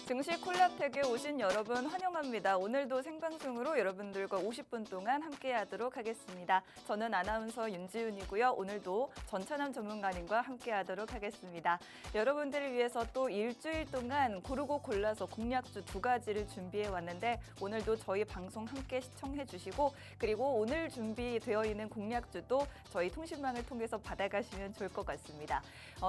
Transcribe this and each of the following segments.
증시 콜라텍에 오신 여러분 환영합니다. 오늘도 생방송으로 여러분들과 50분 동안 함께하도록 하겠습니다. 저는 아나운서 윤지윤이고요. 오늘도 전찬남 전문가님과 함께하도록 하겠습니다. 여러분들을 위해서 또 일주일 동안 고르고 골라서 공략주 2가지를 준비해 왔는데 오늘도 저희 방송 함께 시청해 주시고 그리고 오늘 준비되어 있는 공략주도 저희 통신망을 통해서 받아가시면 좋을 것 같습니다.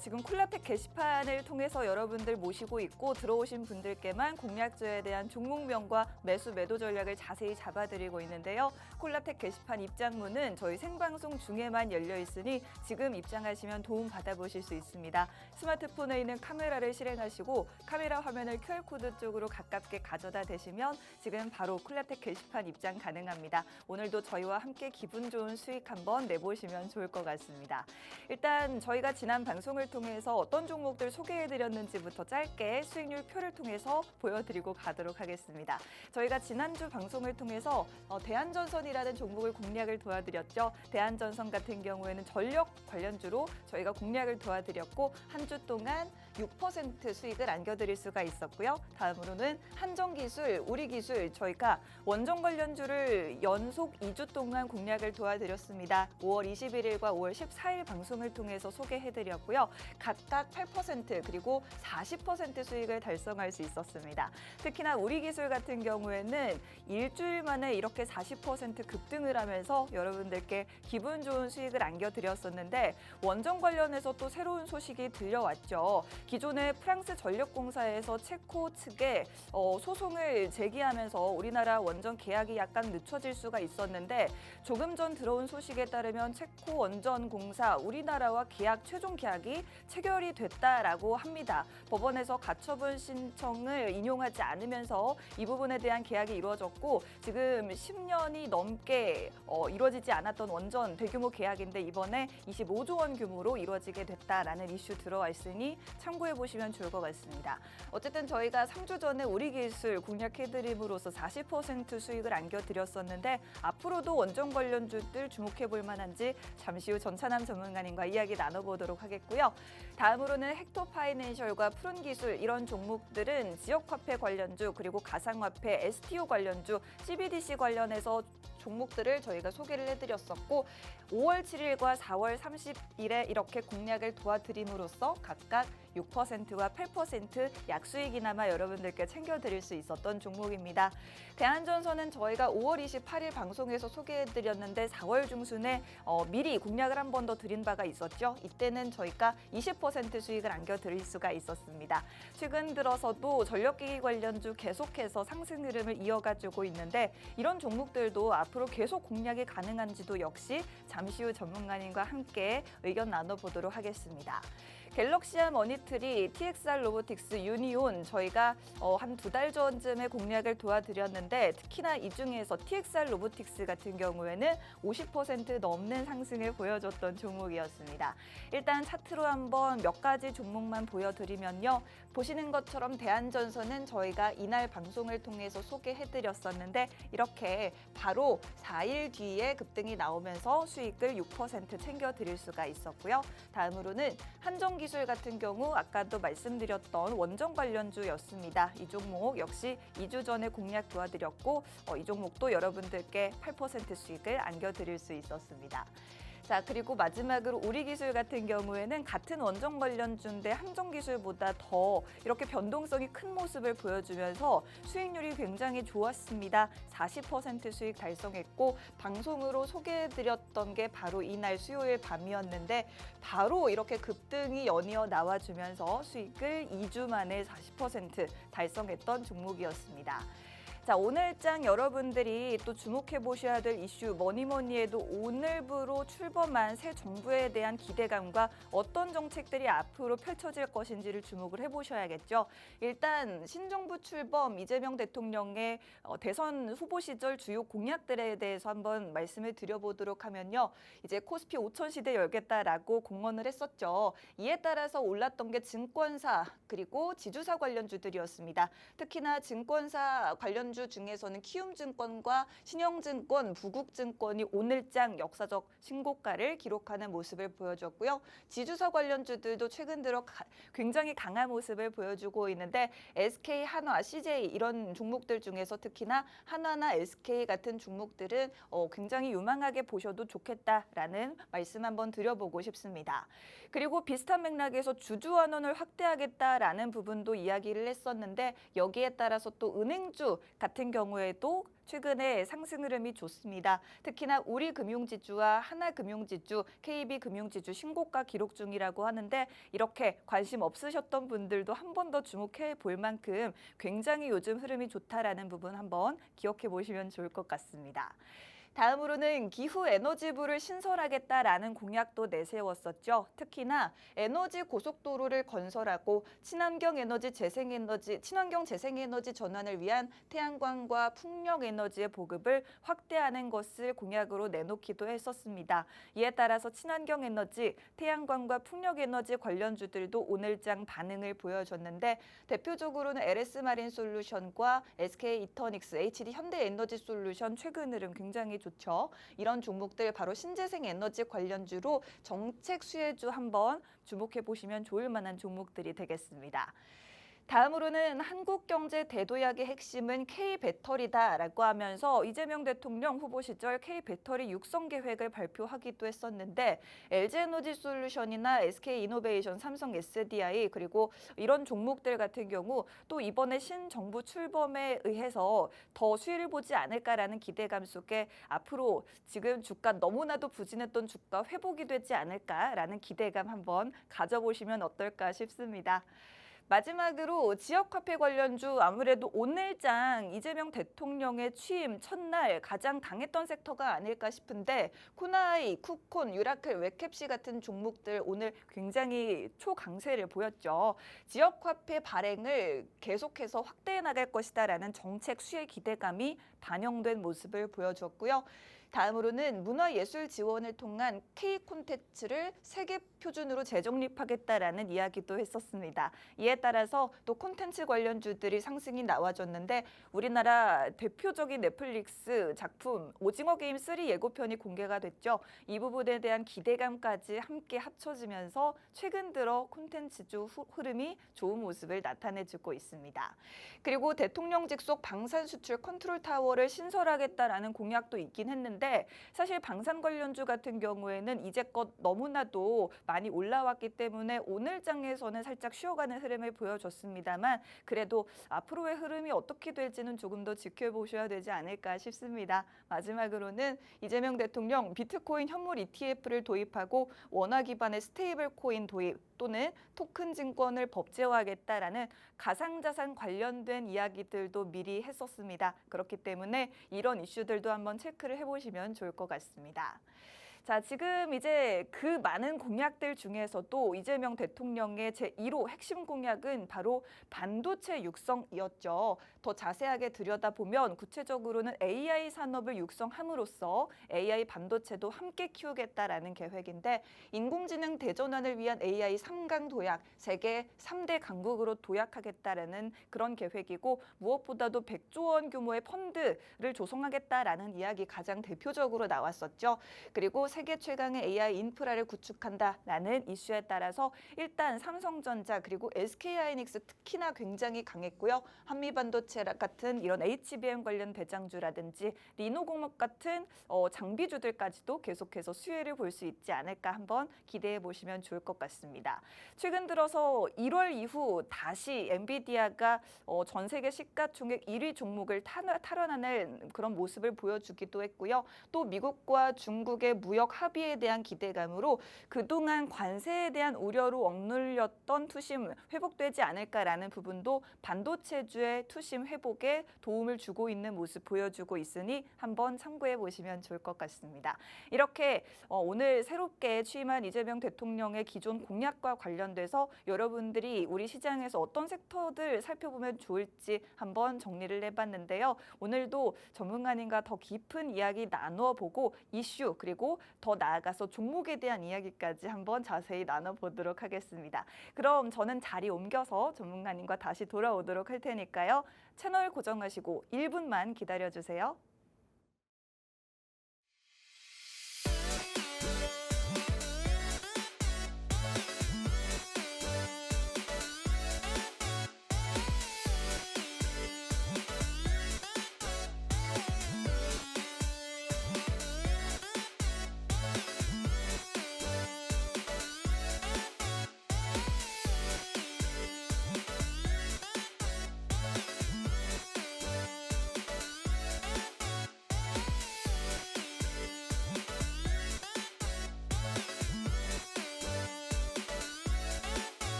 지금 콜라텍 게시판을 통해서 여러분들 모시고 있고 들어오신 분들께만 공략주에 대한 종목명과 매수 매도 전략을 자세히 잡아드리고 있는데요. 콜라텍 게시판 입장문은 저희 생방송 중에만 열려 있으니 지금 입장하시면 도움 받아보실 수 있습니다. 스마트폰에 있는 카메라를 실행하시고 카메라 화면을 QR코드 쪽으로 가깝게 가져다 대시면 지금 바로 콜라텍 게시판 입장 가능합니다. 오늘도 저희와 함께 기분 좋은 수익 한번 내보시면 좋을 것 같습니다. 일단 저희가 지난 방송을 통해서 어떤 종목들 소개해드렸는지부터 짧게 수익률 표를 통해서 보여드리고 가도록 하겠습니다. 저희가 지난주 방송을 통해서 대한전선이라는 종목을 공략을 도와드렸죠. 대한전선 같은 경우에는 전력 관련주로 저희가 공략을 도와드렸고 한 주 동안 6% 수익을 안겨드릴 수가 있었고요. 다음으로는 한정기술, 우리기술 저희가 원전 관련주를 연속 2주 동안 공략을 도와드렸습니다. 5월 21일과 5월 14일 방송을 통해서 소개해드렸고요. 각각 8% 그리고 40% 수익을 달성할 수 있었습니다. 특히나 우리기술 같은 경우에는 일주일 만에 이렇게 40% 급등을 하면서 여러분들께 기분 좋은 수익을 안겨드렸었는데 원전 관련해서 또 새로운 소식이 들려왔죠. 기존에 프랑스 전력공사에서 체코 측에 소송을 제기하면서 우리나라 원전 계약이 약간 늦춰질 수가 있었는데 조금 전 들어온 소식에 따르면 체코 원전공사 우리나라와 최종 계약이 체결이 됐다라고 합니다. 법원에서 가처분 신청을 인용하지 않으면서 이 부분에 대한 계약이 이루어졌고 지금 10년이 넘게 이루어지지 않았던 원전 대규모 계약인데 이번에 25조 원 규모로 이루어지게 됐다라는 이슈 들어와 있으니 참고해 보시면 좋을 것 같습니다. 어쨌든 저희가 3주 전에 우리기술 공략해드림으로써 40% 수익을 안겨드렸었는데 앞으로도 원전 관련주들 주목해 볼 만한지 잠시 후 전찬남 전문가님과 이야기 나눠보도록 하겠고요. 다음으로는 헥토파이낸셜과 푸른기술 이런 종목들은 지역화폐 관련주 그리고 가상화폐, STO 관련주, CBDC 관련해서 종목들을 저희가 소개를 해드렸었고 5월 7일과 4월 30일에 이렇게 공략을 도와드림으로써 각각 6%와 8% 약수익이나마 여러분들께 챙겨드릴 수 있었던 종목입니다. 대한전선은 저희가 5월 28일 방송에서 소개해드렸는데 4월 중순에 미리 공략을 한 번 더 드린 바가 있었죠. 이때는 저희가 20% 수익을 안겨드릴 수가 있었습니다. 최근 들어서도 전력기기 관련주 계속해서 상승 흐름을 이어가지고 있는데 이런 종목들도 앞으로 계속 공략이 가능한지도 역시 잠시 후 전문가님과 함께 의견 나눠보도록 하겠습니다. 갤럭시아 머니트리, TXR 로보틱스, 유니온 저희가 한 2달 전쯤에 공략을 도와드렸는데 특히나 이 중에서 TXR 로보틱스 같은 경우에는 50% 넘는 상승을 보여줬던 종목이었습니다. 일단 차트로 한번 몇 가지 종목만 보여드리면요. 보시는 것처럼 대한전선은 저희가 이날 방송을 통해서 소개해드렸었는데 이렇게 바로 4일 뒤에 급등이 나오면서 수익을 6% 챙겨드릴 수가 있었고요. 다음으로는 한정기술 같은 경우 아까도 말씀드렸던 원전 관련주였습니다. 이 종목 역시 2주 전에 공략 도와드렸고 이 종목도 여러분들께 8% 수익을 안겨드릴 수 있었습니다. 자, 그리고 마지막으로 우리기술 같은 경우에는 같은 원전 관련주인데 한정기술보다 더 이렇게 변동성이 큰 모습을 보여주면서 수익률이 굉장히 좋았습니다. 40% 수익 달성했고 방송으로 소개해드렸던 게 바로 이날 수요일 밤이었는데 바로 이렇게 급등이 연이어 나와주면서 수익을 2주 만에 40% 달성했던 종목이었습니다. 자, 오늘장 여러분들이 또 주목해 보셔야 될 이슈 뭐니 해도 오늘부로 출범한 새 정부에 대한 기대감과 어떤 정책들이 앞으로 펼쳐질 것인지를 주목을 해보셔야겠죠. 일단 신정부 출범 이재명 대통령의 대선 후보 시절 주요 공약들에 대해서 한번 말씀을 드려보도록 하면요. 이제 코스피 5천 시대 열겠다라고 공언을 했었죠. 이에 따라서 올랐던 게 증권사 그리고 지주사 관련주들이었습니다. 특히나 증권사 관련 관련주 중에서는 키움증권과 신영증권, 부국증권이 오늘장 역사적 신고가를 기록하는 모습을 보여줬고요. 지주사 관련주들도 최근 들어 굉장히 강한 모습을 보여주고 있는데 SK, 한화, CJ 이런 종목들 중에서 특히나 한화나 SK 같은 종목들은 굉장히 유망하게 보셔도 좋겠다라는 말씀 한번 드려보고 싶습니다. 그리고 비슷한 맥락에서 주주환원을 확대하겠다라는 부분도 이야기를 했었는데 여기에 따라서 또 은행주 같은 경우에도 최근에 상승 흐름이 좋습니다. 특히나 우리금융지주와 하나금융지주, KB금융지주 신고가 기록 중이라고 하는데 이렇게 관심 없으셨던 분들도 한 번 더 주목해 볼 만큼 굉장히 요즘 흐름이 좋다라는 부분 한번 기억해 보시면 좋을 것 같습니다. 다음으로는 기후에너지부를 신설하겠다라는 공약도 내세웠었죠. 특히나 에너지 고속도로를 건설하고 친환경 재생에너지 전환을 위한 태양광과 풍력에너지의 보급을 확대하는 것을 공약으로 내놓기도 했었습니다. 이에 따라서 친환경 에너지, 태양광과 풍력에너지 관련주들도 오늘장 반응을 보여줬는데 대표적으로는 LS마린솔루션과 SK이터닉스, HD현대에너지솔루션 최근 흐름 굉장히 좋죠. 이런 종목들 바로 신재생 에너지 관련주로 정책 수혜주 한번 주목해 보시면 좋을 만한 종목들이 되겠습니다. 다음으로는 한국경제 대도약의 핵심은 K배터리다라고 하면서 이재명 대통령 후보 시절 K배터리 육성 계획을 발표하기도 했었는데 LG에너지솔루션이나 SK이노베이션, 삼성 SDI 그리고 이런 종목들 같은 경우 또 이번에 신정부 출범에 의해서 더 수혜를 보지 않을까라는 기대감 속에 앞으로 지금 주가 너무나도 부진했던 주가 회복이 되지 않을까라는 기대감 한번 가져보시면 어떨까 싶습니다. 마지막으로 지역화폐 관련주 아무래도 오늘장 이재명 대통령의 취임 첫날 가장 강했던 섹터가 아닐까 싶은데 코나이, 쿠콘, 유라클, 웹캡시 같은 종목들 오늘 굉장히 초강세를 보였죠. 지역화폐 발행을 계속해서 확대해 나갈 것이다라는 정책 수혜 기대감이 반영된 모습을 보여줬고요. 다음으로는 문화예술 지원을 통한 K 콘텐츠를 세계 표준으로 재정립하겠다라는 이야기도 했었습니다. 이에 따라서 또 콘텐츠 관련주들이 상승이 나와줬는데 우리나라 대표적인 넷플릭스 작품 오징어 게임 3 예고편이 공개가 됐죠. 이 부분에 대한 기대감까지 함께 합쳐지면서 최근 들어 콘텐츠주 흐름이 좋은 모습을 나타내주고 있습니다. 그리고 대통령 직속 방산 수출 컨트롤 타워를 신설하겠다라는 공약도 있긴 했는데 사실 방산 관련주 같은 경우에는 이제껏 너무나도 많이 올라왔기 때문에 오늘장에서는 살짝 쉬어가는 흐름을 보여줬습니다만 그래도 앞으로의 흐름이 어떻게 될지는 조금 더 지켜보셔야 되지 않을까 싶습니다. 마지막으로는 이재명 대통령 비트코인 현물 ETF를 도입하고 원화 기반의 스테이블 코인 도입 또는 토큰 증권을 법제화하겠다라는 가상자산 관련된 이야기들도 미리 했었습니다. 그렇기 때문에 이런 이슈들도 한번 체크를 해보시면 좋을 것 같습니다. 자, 지금 이제 그 많은 공약들 중에서도 이재명 대통령의 제1호 핵심 공약은 바로 반도체 육성이었죠. 더 자세하게 들여다보면 구체적으로는 AI 산업을 육성함으로써 AI 반도체도 함께 키우겠다라는 계획인데 인공지능 대전환을 위한 AI 3강 도약, 세계 3대 강국으로 도약하겠다라는 그런 계획이고 무엇보다도 100조 원 규모의 펀드를 조성하겠다라는 이야기 가장 대표적으로 나왔었죠. 그리고 세계 최강의 AI 인프라를 구축한다라는 이슈에 따라서 일단 삼성전자 그리고 SK하이닉스 특히나 굉장히 강했고요. 한미반도체 같은 이런 HBM 관련 대장주라든지 리노공업 같은 장비주들까지도 계속해서 수혜를 볼 수 있지 않을까 한번 기대해 보시면 좋을 것 같습니다. 최근 들어서 1월 이후 다시 엔비디아가 전 세계 시가총액 1위 종목을 탈환하는 그런 모습을 보여주기도 했고요. 또 미국과 중국의 무역 합의에 대한 기대감으로 그동안 관세에 대한 우려로 억눌렸던 투심 회복되지 않을까라는 부분도 반도체주의 투심 회복에 도움을 주고 있는 모습 보여주고 있으니 한번 참고해 보시면 좋을 것 같습니다. 이렇게 오늘 새롭게 취임한 이재명 대통령의 기존 공약과 관련돼서 여러분들이 우리 시장에서 어떤 섹터들 살펴보면 좋을지 한번 정리를 해봤는데요. 오늘도 전문가님과 더 깊은 이야기 나누어 보고 이슈 그리고 더 나아가서 종목에 대한 이야기까지 한번 자세히 나눠보도록 하겠습니다. 그럼 저는 자리 옮겨서 전문가님과 다시 돌아오도록 할 테니까요. 채널 고정하시고 1분만 기다려주세요.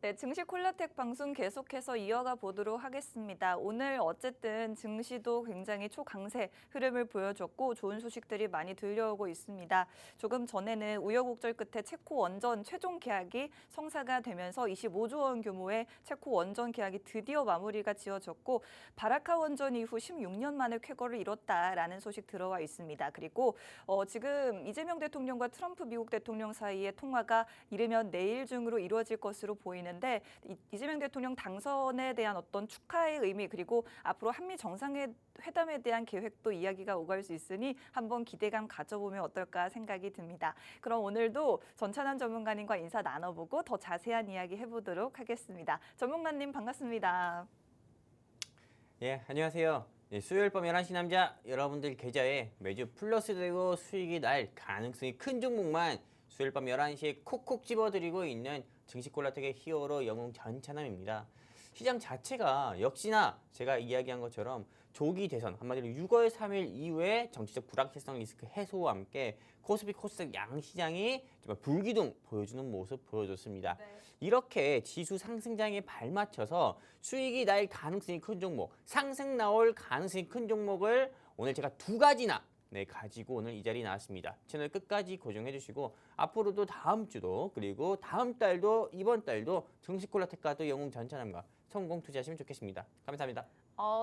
네, 증시 콜라텍 방송 계속해서 이어가 보도록 하겠습니다. 오늘 어쨌든 증시도 굉장히 초강세 흐름을 보여줬고 좋은 소식들이 많이 들려오고 있습니다. 조금 전에는 우여곡절 끝에 체코 원전 최종 계약이 성사가 되면서 25조 원 규모의 체코 원전 계약이 드디어 마무리가 지어졌고 바라카 원전 이후 16년 만에 쾌거를 이뤘다라는 소식 들어와 있습니다. 그리고 지금 이재명 대통령과 트럼프 미국 대통령 사이의 통화가 이르면 내일 중으로 이루어질 것으로 보이는데 이재명 대통령 당선에 대한 어떤 축하의 의미 그리고 앞으로 한미 정상회담에 대한 계획도 이야기가 오갈 수 있으니 한번 기대감 가져보면 어떨까 생각이 듭니다. 그럼 오늘도 전찬환 전문가님과 인사 나눠보고 더 자세한 이야기 해보도록 하겠습니다. 전문가님 반갑습니다. 예, 안녕하세요. 수요일 밤 11시 남자 여러분들 계좌에 매주 플러스 되고 수익이 날 가능성이 큰 종목만 수요일 밤 11시에 콕콕 집어드리고 있는 증시콜라텍의 히어로 영웅 전찬함입니다. 시장 자체가 역시나 제가 이야기한 것처럼 조기 대선, 한마디로 6월 3일 이후에 정치적 불확실성 리스크 해소와 함께 코스피 코스닥 양시장이 정말 불기둥 보여주는 모습 보여줬습니다. 네. 이렇게 지수 상승장에 발맞춰서 수익이 날 가능성이 큰 종목, 상승 나올 가능성이 큰 종목을 오늘 제가 두 가지나 가지고 오늘 이 자리에 나왔습니다. 채널 끝까지 고정해 주시고 앞으로도 다음 주도 그리고 다음 달도 이번 달도 증시콜라텍과도 영웅 전찬함과 성공 투자하시면 좋겠습니다. 감사합니다.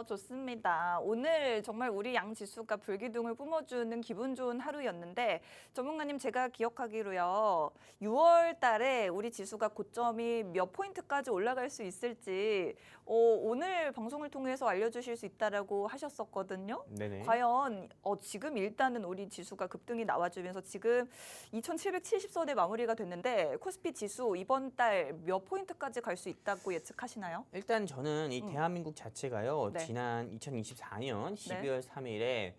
좋습니다. 오늘 정말 우리 양 지수가 불기둥을 뿜어주는 기분 좋은 하루였는데 전문가님 제가 기억하기로요. 6월 달에 우리 지수가 고점이 몇 포인트까지 올라갈 수 있을지 오늘 방송을 통해서 알려주실 수 있다라고 하셨었거든요. 네네. 과연 지금 일단은 우리 지수가 급등이 나와주면서 지금 2770선에 마무리가 됐는데 코스피 지수 이번 달 몇 포인트까지 갈 수 있다고 예측하시나요? 일단 저는 이 대한민국 자체가요. 네. 지난 2024년 12월 3일에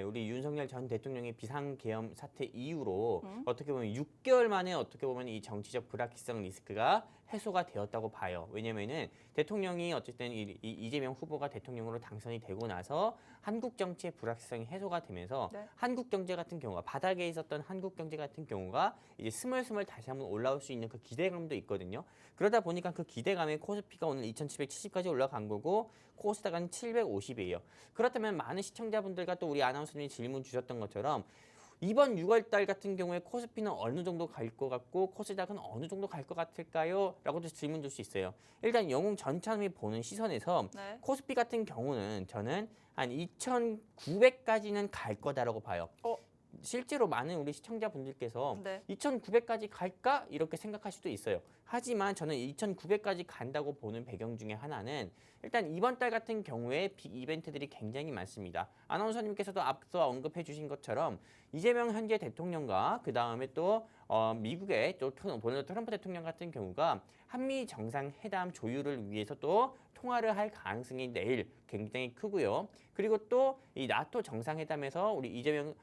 우리 윤석열 전 대통령의 비상계엄 사태 이후로 어떻게 보면 6개월 만에 어떻게 보면 이 정치적 불확실성 리스크가 해소가 되었다고 봐요. 왜냐면은 대통령이 어쨌든 이재명 후보가 대통령으로 당선이 되고 나서 한국 정치의 불확실성이 해소가 되면서 네. 한국 경제 같은 경우가 바닥에 있었던 한국 경제 같은 경우가 이제 스멀스멀 다시 한번 올라올 수 있는 그 기대감도 있거든요. 그러다 보니까 그 기대감에 코스피가 오늘 2,770까지 올라간 거고 코스닥은 750이에요. 그렇다면 많은 시청자분들과 또 우리 아나운서님이 질문 주셨던 것처럼 이번 6월 달 같은 경우에 코스피는 어느 정도 갈 것 같고 코스닥은 어느 정도 갈 것 같을까요? 라고도 질문 줄 수 있어요. 일단 영웅 전참이 보는 시선에서 네. 코스피 같은 경우는 저는 한 2,900까지는 갈 거다라고 봐요. 실제로 많은 우리 시청자분들께서 네. 2,900까지 갈까? 이렇게 생각할 수도 있어요. 하지만 저는 2,900까지 간다고 보는 배경 중에 하나는 일단 이번 달 같은 경우에 빅 이벤트들이 굉장히 많습니다. 아나운서님께서도 앞서 언급해 주신 것처럼 이재명 현재 대통령과 그 다음에 또 미국의 또 도널드 트럼프 대통령 같은 경우가 한미 정상회담 조율을 위해서 또 통화를 할 가능성이 내일 굉장히 크고요. 그리고 또 이 나토 정상회담에서 우리 이재명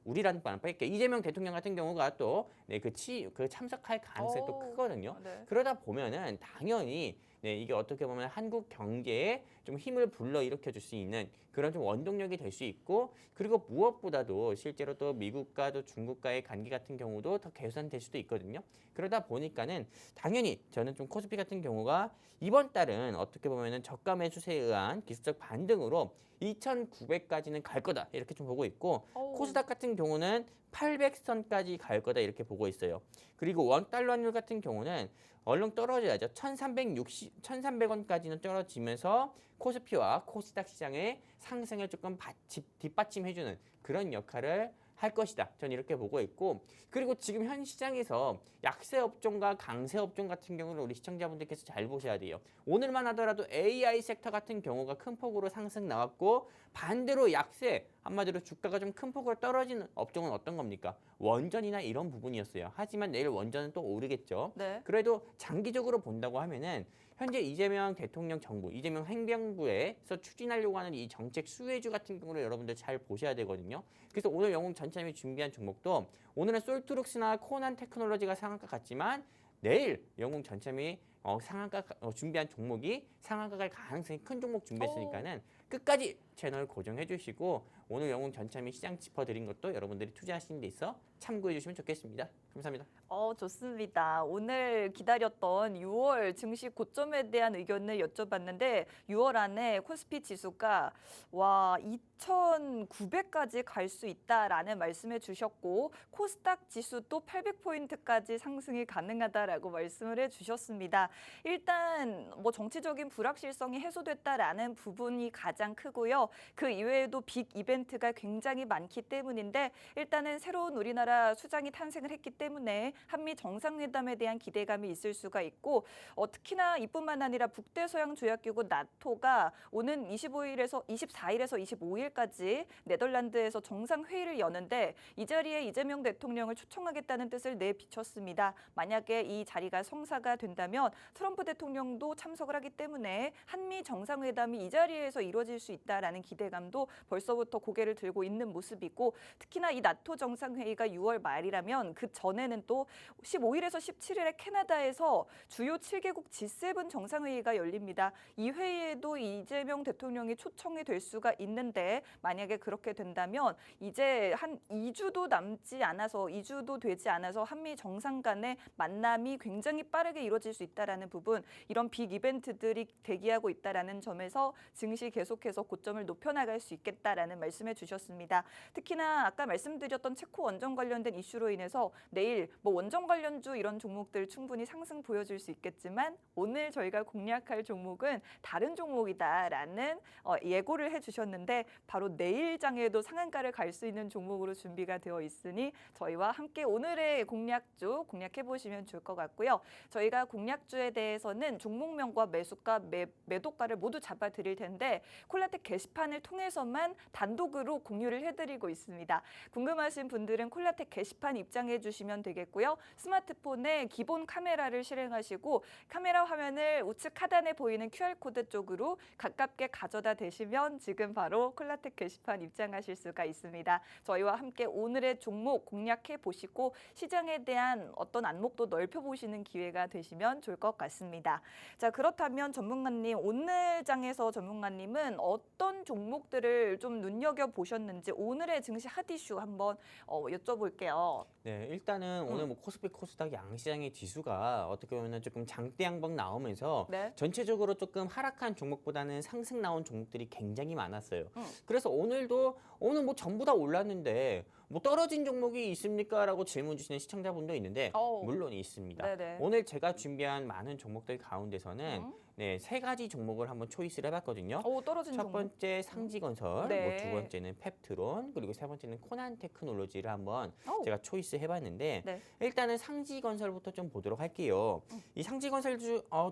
우리라는 말 뺄게 이재명 대통령 같은 경우가 또 그 참석할 가능성이 또 크거든요. 네. 그러다 보면은 당연히 이게 어떻게 보면 한국 경제에 좀 힘을 불러일으켜 줄 수 있는 그런 좀 원동력이 될 수 있고 그리고 무엇보다도 실제로 또 미국과 또 중국과의 관계 같은 경우도 더 개선될 수도 있거든요. 그러다 보니까는 당연히 저는 좀 코스피 같은 경우가 이번 달은 어떻게 보면은 저가 매수세에 의한 기술적 반등으로 2,900까지는 갈 거다 이렇게 좀 보고 있고 코스닥 같은 경우는 800선까지 갈 거다 이렇게 보고 있어요. 그리고 원 달러 환율 같은 경우는 얼른 떨어져야죠. 1,300원까지는 떨어지면서 코스피와 코스닥 시장의 상승을 조금 뒷받침해주는 그런 역할을 할 것이다. 저는 이렇게 보고 있고 그리고 지금 현 시장에서 약세 업종과 강세 업종 같은 경우는 우리 시청자분들께서 잘 보셔야 돼요. 오늘만 하더라도 AI 섹터 같은 경우가 큰 폭으로 상승 나왔고 반대로 약세 한마디로 주가가 좀 큰 폭으로 떨어지는 업종은 어떤 겁니까? 원전이나 이런 부분이었어요. 하지만 내일 원전은 또 오르겠죠. 네. 그래도 장기적으로 본다고 하면은 현재 이재명 대통령 정부, 이재명 행정부에서 추진하려고 하는 이 정책 수혜주 같은 경우를 여러분들 잘 보셔야 되거든요. 그래서 오늘 영웅 전참이 준비한 종목도 오늘은 솔트룩스나 코난 테크놀로지가 상한가 같지만 내일 영웅 전참이 상한가 준비한 종목이 상한가 갈 가능성이 큰 종목 준비했으니까는 끝까지 채널 고정해 주시고 오늘 영웅 전참이 시장 짚어드린 것도 여러분들이 투자하시는 데 있어 참고해 주시면 좋겠습니다. 감사합니다. 좋습니다. 오늘 기다렸던 6월 증시 고점에 대한 의견을 여쭤봤는데 6월 안에 코스피 지수가 2,900까지 갈 수 있다라는 말씀해 주셨고 코스닥 지수도 800포인트까지 상승이 가능하다라고 말씀을 해 주셨습니다. 일단 뭐 정치적인 불확실성이 해소됐다라는 부분이 가장 크고요. 그 이외에도 빅 이벤트가 굉장히 많기 때문인데 일단은 새로운 우리나라 수장이 탄생을 했기 때문에 한미 정상회담에 대한 기대감이 있을 수가 있고 특히나 이뿐만 아니라 북대서양 조약기구 나토가 오는 24일에서 25일까지 네덜란드에서 정상회의를 여는데 이 자리에 이재명 대통령을 초청하겠다는 뜻을 내비쳤습니다. 만약에 이 자리가 성사가 된다면 트럼프 대통령도 참석을 하기 때문에 한미 정상회담이 이 자리에서 이루어질 수 있다라는 기대감도 벌써부터 고개를 들고 있는 모습이고 특히나 이 나토 정상회의가 6월 말이라면 그 전에는 또 15일에서 17일에 캐나다에서 주요 7개국 G7 정상회의가 열립니다. 이 회의에도 이재명 대통령이 초청이 될 수가 있는데 만약에 그렇게 된다면 이제 한 2주도 되지 않아서 한미 정상 간의 만남이 굉장히 빠르게 이루어질 수 있다라는 부분 이런 빅 이벤트들이 대기하고 있다라는 점에서 증시 계속해서 고점을 높여나갈 수 있겠다라는 말씀해 주셨습니다. 특히나 아까 말씀드렸던 체코 원전 관련된 이슈로 인해서 내일 뭐 원전 관련주 이런 종목들 충분히 상승 보여줄 수 있겠지만 오늘 저희가 공략할 종목은 다른 종목이다라는 예고를 해주셨는데 바로 내일 장에도 상한가를 갈 수 있는 종목으로 준비가 되어 있으니 저희와 함께 오늘의 공략주 공략해 보시면 좋을 것 같고요. 저희가 공략주에 대해서는 종목명과 매수가, 매도가를 모두 잡아드릴 텐데 콜라텍 게시판을 통해서만 단독 단독으로 공유를 해드리고 있습니다. 궁금하신 분들은 콜라텍 게시판 입장해 주시면 되겠고요. 스마트폰에 기본 카메라를 실행하시고 카메라 화면을 우측 하단에 보이는 QR코드 쪽으로 가깝게 가져다 대시면 지금 바로 콜라텍 게시판 입장하실 수가 있습니다. 저희와 함께 오늘의 종목 공략해 보시고 시장에 대한 어떤 안목도 넓혀보시는 기회가 되시면 좋을 것 같습니다. 자, 그렇다면 전문가님, 오늘 장에서 전문가님은 어떤 종목들을 좀 눈여겨보셨는지 오늘의 증시 핫 이슈 한번 여쭤볼게요. 네, 일단은 오늘 뭐 코스피, 코스닥 양시장의 지수가 어떻게 보면 조금 장대 양봉 나오면서 네. 전체적으로 조금 하락한 종목보다는 상승 나온 종목들이 굉장히 많았어요. 그래서 오늘도 오늘 뭐 전부 다 올랐는데 뭐 떨어진 종목이 있습니까?라고 질문 주시는 시청자분도 있는데 물론 있습니다. 네네. 오늘 제가 준비한 많은 종목들 가운데서는 네, 3가지 종목을 한번 초이스를 해봤거든요. 떨어진 첫 종목. 번째 상지건설, 네. 뭐 두 번째는 펩트론, 그리고 세 번째는 코난테크놀로지를 한번 오. 제가 초이스 해봤는데 네. 일단은 상지건설부터 좀 보도록 할게요. 이 상지건설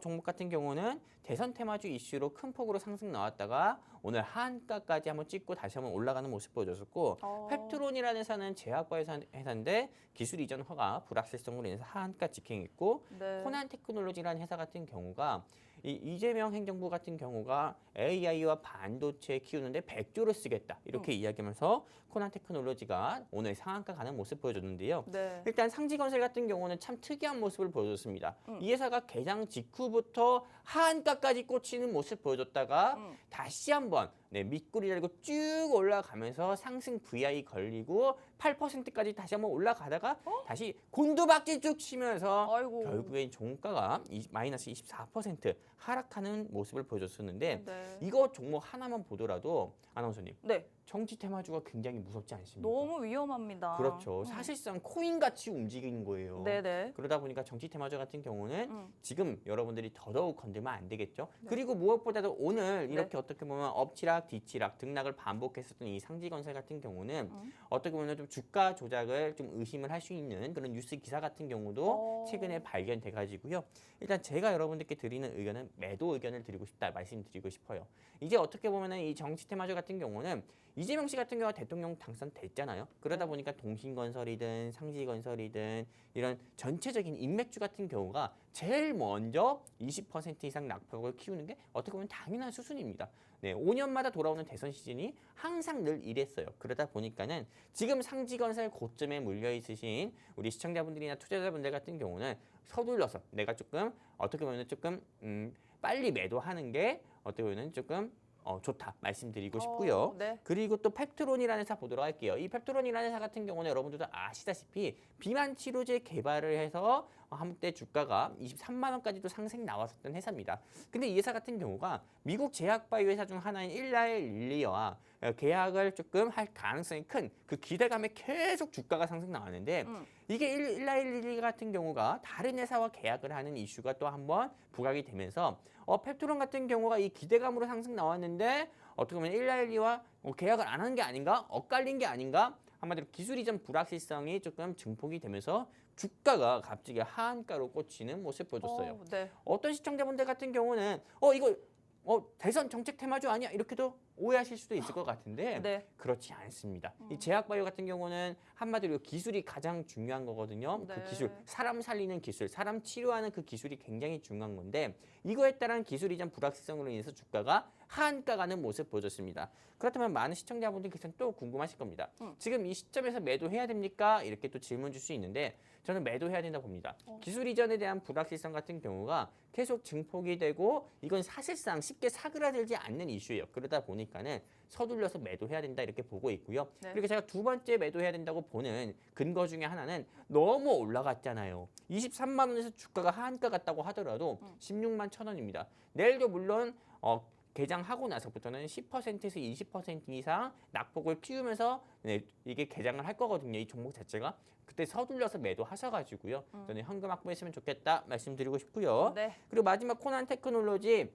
종목 같은 경우는 대선 테마주 이슈로 큰 폭으로 상승 나왔다가 오늘 하한가까지 한번 찍고 다시 한번 올라가는 모습 보여줬었고 펩트론이라는 회사는 제약바 회사인데 기술 이전 허가 불확실성으로 인해서 하한가 직행했고 네. 코난테크놀로지라는 회사 같은 경우가 이재명 행정부 같은 경우가 AI와 반도체 키우는데 100조를 쓰겠다 이렇게 이야기하면서 코난테크놀로지가 오늘 상한가 가는 모습 보여줬는데요. 네. 일단 상지건설 같은 경우는 참 특이한 모습을 보여줬습니다. 이 회사가 개장 직후부터 하한가까지 꽂히는 모습 보여줬다가 다시 한번 밑구리 달고 쭉 올라가면서 상승 VI 걸리고 8%까지 다시 한번 올라가다가 다시 곤두박질 쭉 치면서 아이고. 결국엔 종가가 마이너스 24% 하락하는 모습을 보여줬었는데 네. 이거 종목 하나만 보더라도 아나운서님 네. 정치 테마주가 굉장히 무섭지 않습니까? 너무 위험합니다. 그렇죠. 사실상 코인같이 움직이는 거예요. 네네. 그러다 보니까 정치 테마주 같은 경우는 지금 여러분들이 더더욱 건들면 안 되겠죠. 네. 그리고 무엇보다도 오늘 이렇게 어떻게 보면 엎치락 뒤치락 등락을 반복했었던 이 상지건설 같은 경우는 어떻게 보면 좀 주가 조작을 좀 의심을 할 수 있는 그런 뉴스 기사 같은 경우도 최근에 발견돼 가지고요. 일단 제가 여러분들께 드리는 의견은 매도 의견을 드리고 싶다 말씀드리고 싶어요. 이제 어떻게 보면은 이 정치 테마주 같은 경우는 이재명 씨 같은 경우가 대통령 당선됐잖아요. 그러다 보니까 동신건설이든 상지건설이든 이런 전체적인 인맥주 같은 경우가 제일 먼저 20% 이상 낙폭을 키우는 게 어떻게 보면 당연한 수순입니다. 네, 5년마다 돌아오는 대선 시즌이 항상 늘 이랬어요. 그러다 보니까는 지금 상지건설 고점에 물려 있으신 우리 시청자분들이나 투자자분들 같은 경우는 서둘러서 내가 조금 어떻게 보면 조금 빨리 매도하는 게 어떻게 보면 조금 좋다 말씀드리고 싶고요. 네. 그리고 또 펩트론이라는 회사 보도록 할게요. 이 펩트론이라는 회사 같은 경우는 여러분들도 아시다시피 비만 치료제 개발을 해서 한때 주가가 23만 원까지도 상승 나왔었던 회사입니다. 근데 이 회사 같은 경우가 미국 제약바이오 회사 중 하나인 일라일릴리와 계약을 조금 할 가능성이 큰 그 기대감에 계속 주가가 상승 나왔는데 이게 일라일릴리 같은 경우가 다른 회사와 계약을 하는 이슈가 또 한번 부각이 되면서 펩트론 같은 경우가 이 기대감으로 상승 나왔는데 어떻게 보면 일라일리와 계약을 안 하는 게 아닌가? 엇갈린 게 아닌가? 한마디로 기술 이전 불확실성이 조금 증폭이 되면서 주가가 갑자기 하한가로 꽂히는 모습 보여줬어요. 네. 어떤 시청자분들 같은 경우는 이거 대선 정책 테마주 아니야? 이렇게도 오해하실 수도 있을 것 같은데 네. 그렇지 않습니다. 이 제약바이오 같은 경우는 한마디로 기술이 가장 중요한 거거든요. 네. 그 기술, 사람 살리는 기술, 사람 치료하는 그 기술이 굉장히 중요한 건데 이거에 따른 기술 이전 불확실성으로 인해서 주가가 하한가 가는 모습 보여줬습니다. 그렇다면 많은 시청자분들께서는 또 궁금하실 겁니다. 지금 이 시점에서 매도해야 됩니까? 이렇게 또 질문 줄 수 있는데 저는 매도해야 된다고 봅니다. 기술 이전에 대한 불확실성 같은 경우가 계속 증폭이 되고 이건 사실상 쉽게 사그라들지 않는 이슈예요. 그러다 보니까는 서둘러서 매도해야 된다 이렇게 보고 있고요. 네. 그리고 제가 두 번째 매도해야 된다고 보는 근거 중에 하나는 너무 올라갔잖아요. 23만 원에서 주가가 하한가 갔다고 하더라도 16만 1,000원입니다. 내일도 물론 개장하고 나서부터는 10%에서 20% 이상 낙폭을 키우면서 이게 개장을 할 거거든요. 이 종목 자체가. 그때 서둘러서 매도하셔가지고요. 저는 현금 확보했으면 좋겠다 말씀드리고 싶고요. 네. 그리고 마지막 코난 테크놀로지.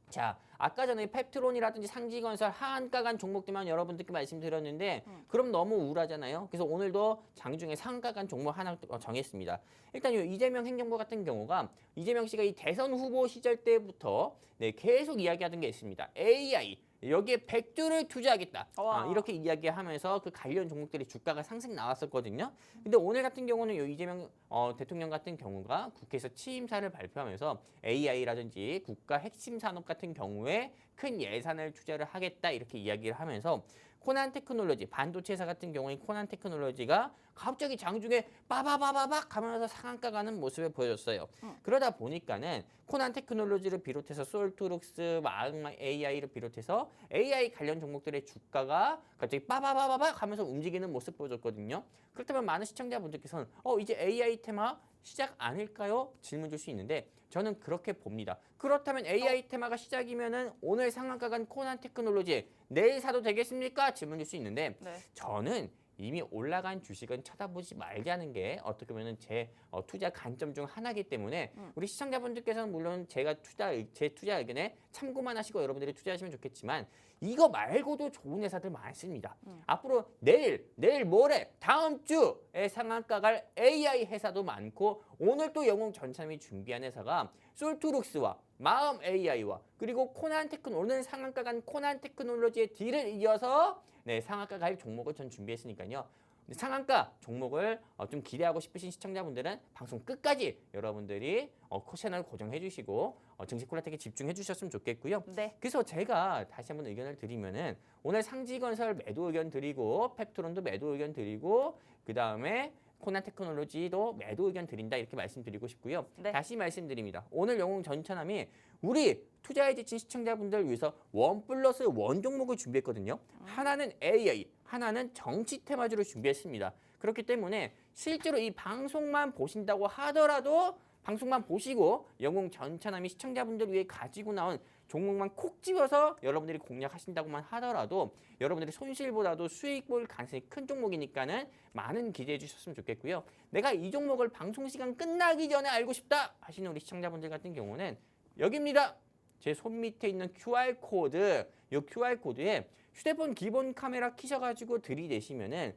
자, 아까 전에 펩트론이라든지 상지건설 하한가 간 종목들만 여러분들께 말씀드렸는데 그럼 너무 우울하잖아요. 그래서 오늘도 장중에 상한가 간 종목 하나 정했습니다. 일단 이 이재명 행정부 같은 경우가 이재명 씨가 이 대선 후보 시절 때부터 계속 이야기하던 게 있습니다. AI 여기에 100조를 투자하겠다. 와. 이렇게 이야기하면서 그 관련 종목들의 주가가 상승 나왔었거든요. 근데 오늘 같은 경우는 이재명 대통령 같은 경우가 국회에서 취임사를 발표하면서 AI라든지 국가 핵심 산업 같은 경우에 큰 예산을 투자를 하겠다 이렇게 이야기를 하면서 코난 테크놀로지, 반도체 회사 같은 경우에 코난 테크놀로지가 갑자기 장중에 빠바바바박 하면서 상한가 가는 모습을 보여줬어요. 그러다 보니까는 코난 테크놀로지를 비롯해서 솔트룩스, 마흑 AI를 비롯해서 AI 관련 종목들의 주가가 갑자기 빠바바바박 하면서 움직이는 모습 보여줬거든요. 그렇다면 많은 시청자분들께서는 이제 AI 테마 시작 아닐까요? 질문 줄 수 있는데 저는 그렇게 봅니다. 그렇다면 AI 테마가 시작이면은 오늘 상한가 간 코난 테크놀로지 내일 사도 되겠습니까? 질문 줄 수 있는데 네. 저는 이미 올라간 주식은 쳐다보지 말자는 게 어떻게 보면 제 투자 관점 중 하나이기 때문에 우리 시청자분들께서는 물론 제 투자 의견에 참고만 하시고 여러분들이 투자하시면 좋겠지만 이거 말고도 좋은 회사들 많습니다. 앞으로 내일 모레 다음 주에 상한가 갈 AI 회사도 많고 오늘 또 영웅 전참이 준비한 회사가 솔트룩스와 마음 AI와 그리고 코난 오늘 상한가 간 코난 테크놀로지의 딜을 이어서 상한가 가입 종목을 전 준비했으니까요. 상한가 종목을 좀 기대하고 싶으신 시청자분들은 방송 끝까지 여러분들이 채널 고정해 주시고 증시 콜라텍에 집중해 주셨으면 좋겠고요. 네. 그래서 제가 다시 한번 의견을 드리면은 오늘 상지건설 매도 의견 드리고 펩트론도 매도 의견 드리고 그다음에 코난 테크놀로지도 매도 의견 드린다 이렇게 말씀드리고 싶고요. 네. 다시 말씀드립니다. 오늘 영웅 전천함이 우리 투자에 지친 시청자분들을 위해서 1+1 종목을 준비했거든요. 하나는 AI, 하나는 정치 테마주를 준비했습니다. 그렇기 때문에 실제로 이 방송만 보신다고 하더라도 방송만 보시고 영웅 전천함이 시청자분들을 위해 가지고 나온 종목만 콕 집어서 여러분들이 공략하신다고만 하더라도 여러분들이 손실보다도 수익 볼 가능성이 큰 종목이니까는 많은 기대해 주셨으면 좋겠고요. 내가 이 종목을 방송 시간 끝나기 전에 알고 싶다 하시는 우리 시청자분들 같은 경우는 여기입니다. 제 손 밑에 있는 QR코드, 이 QR코드에 휴대폰 기본 카메라 키셔가지고 들이대시면은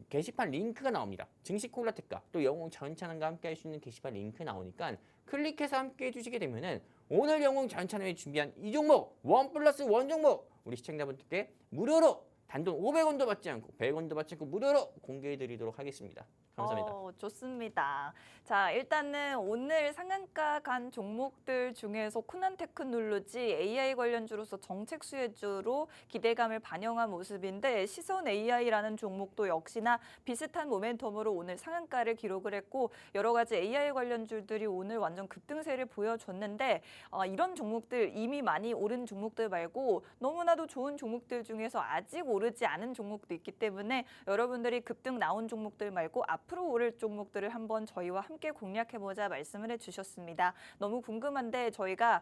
게시판 링크가 나옵니다. 증시 콜라텍과 또 영웅 전찬함과 함께 할 수 있는 게시판 링크 나오니까 클릭해서 함께 해주시게 되면은 오늘 영웅 전찬함이 준비한 이 종목 1+1 종목 우리 시청자분들께 무료로 단돈 500원도 받지 않고 100원도 받지 않고 무료로 공개해드리도록 하겠습니다. 감사합니다. 좋습니다. 자, 일단은 오늘 상한가 간 종목들 중에서 코난 테크놀로지 AI 관련주로서 정책 수혜주로 기대감을 반영한 모습인데 시선 AI라는 종목도 역시나 비슷한 모멘텀으로 오늘 상한가를 기록을 했고 여러 가지 AI 관련주들이 오늘 완전 급등세를 보여줬는데 이런 종목들 이미 많이 오른 종목들 말고 너무나도 좋은 종목들 중에서 아직 오르지 않은 종목도 있기 때문에 여러분들이 급등 나온 종목들 말고 앞으로 오를 종목들을 한번 저희와 함께 공략해보자 말씀을 해주셨습니다. 너무 궁금한데 저희가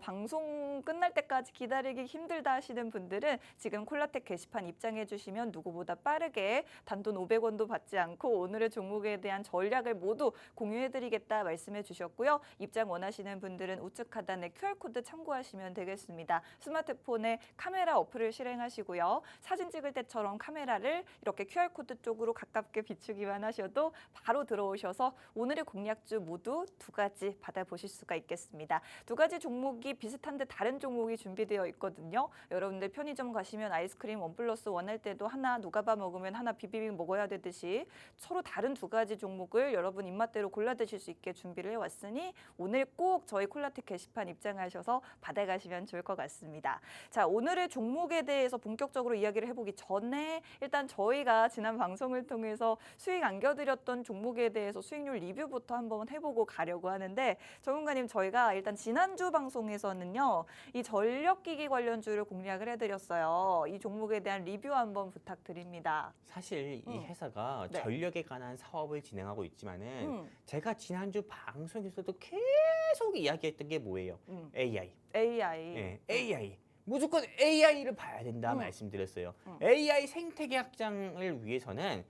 방송 끝날 때까지 기다리기 힘들다 하시는 분들은 지금 콜라텍 게시판 입장해 주시면 누구보다 빠르게 단돈 500원도 받지 않고 오늘의 종목에 대한 전략을 모두 공유해드리겠다 말씀해 주셨고요. 입장 원하시는 분들은 우측 하단에 QR코드 참고하시면 되겠습니다. 스마트폰에 카메라 어플을 실행하시고요. 사진 찍을 때처럼 카메라를 이렇게 QR코드 쪽으로 가깝게 비추기만 하셔도 바로 들어오셔서 오늘의 공략주 모두 2가지 받아보실 수가 있겠습니다. 2가지 종목이 비슷한데 다른 종목이 준비되어 있거든요. 여러분들 편의점 가시면 아이스크림 1+1 할 때도 하나 누가바 먹으면 하나 비비빅 먹어야 되듯이 서로 다른 2가지 종목을 여러분 입맛대로 골라 드실 수 있게 준비를 해왔으니 오늘 꼭 저희 콜라텍 게시판 입장하셔서 받아가시면 좋을 것 같습니다. 자, 오늘의 종목에 대해서 본격적으로 이야기를 해보기 전에 일단 저희가 지난 방송을 통해서 수익 안겨드렸던 종목에 대해서 수익률 리뷰부터 한번 해보고 가려고 하는데 전문가님 저희가 일단 지난주 방송에서는요 이 전력기기 관련주를 공략을 해드렸어요. 이 종목에 대한 리뷰 한번 부탁드립니다. 사실 이 회사가 네. 전력에 관한 사업을 진행하고 있지만은 제가 지난주 방송에서도 계속 이야기했던 게 뭐예요? AI. AI. 네, AI. 무조건 AI를 봐야 된다 말씀드렸어요. AI 생태계 확장을 위해서는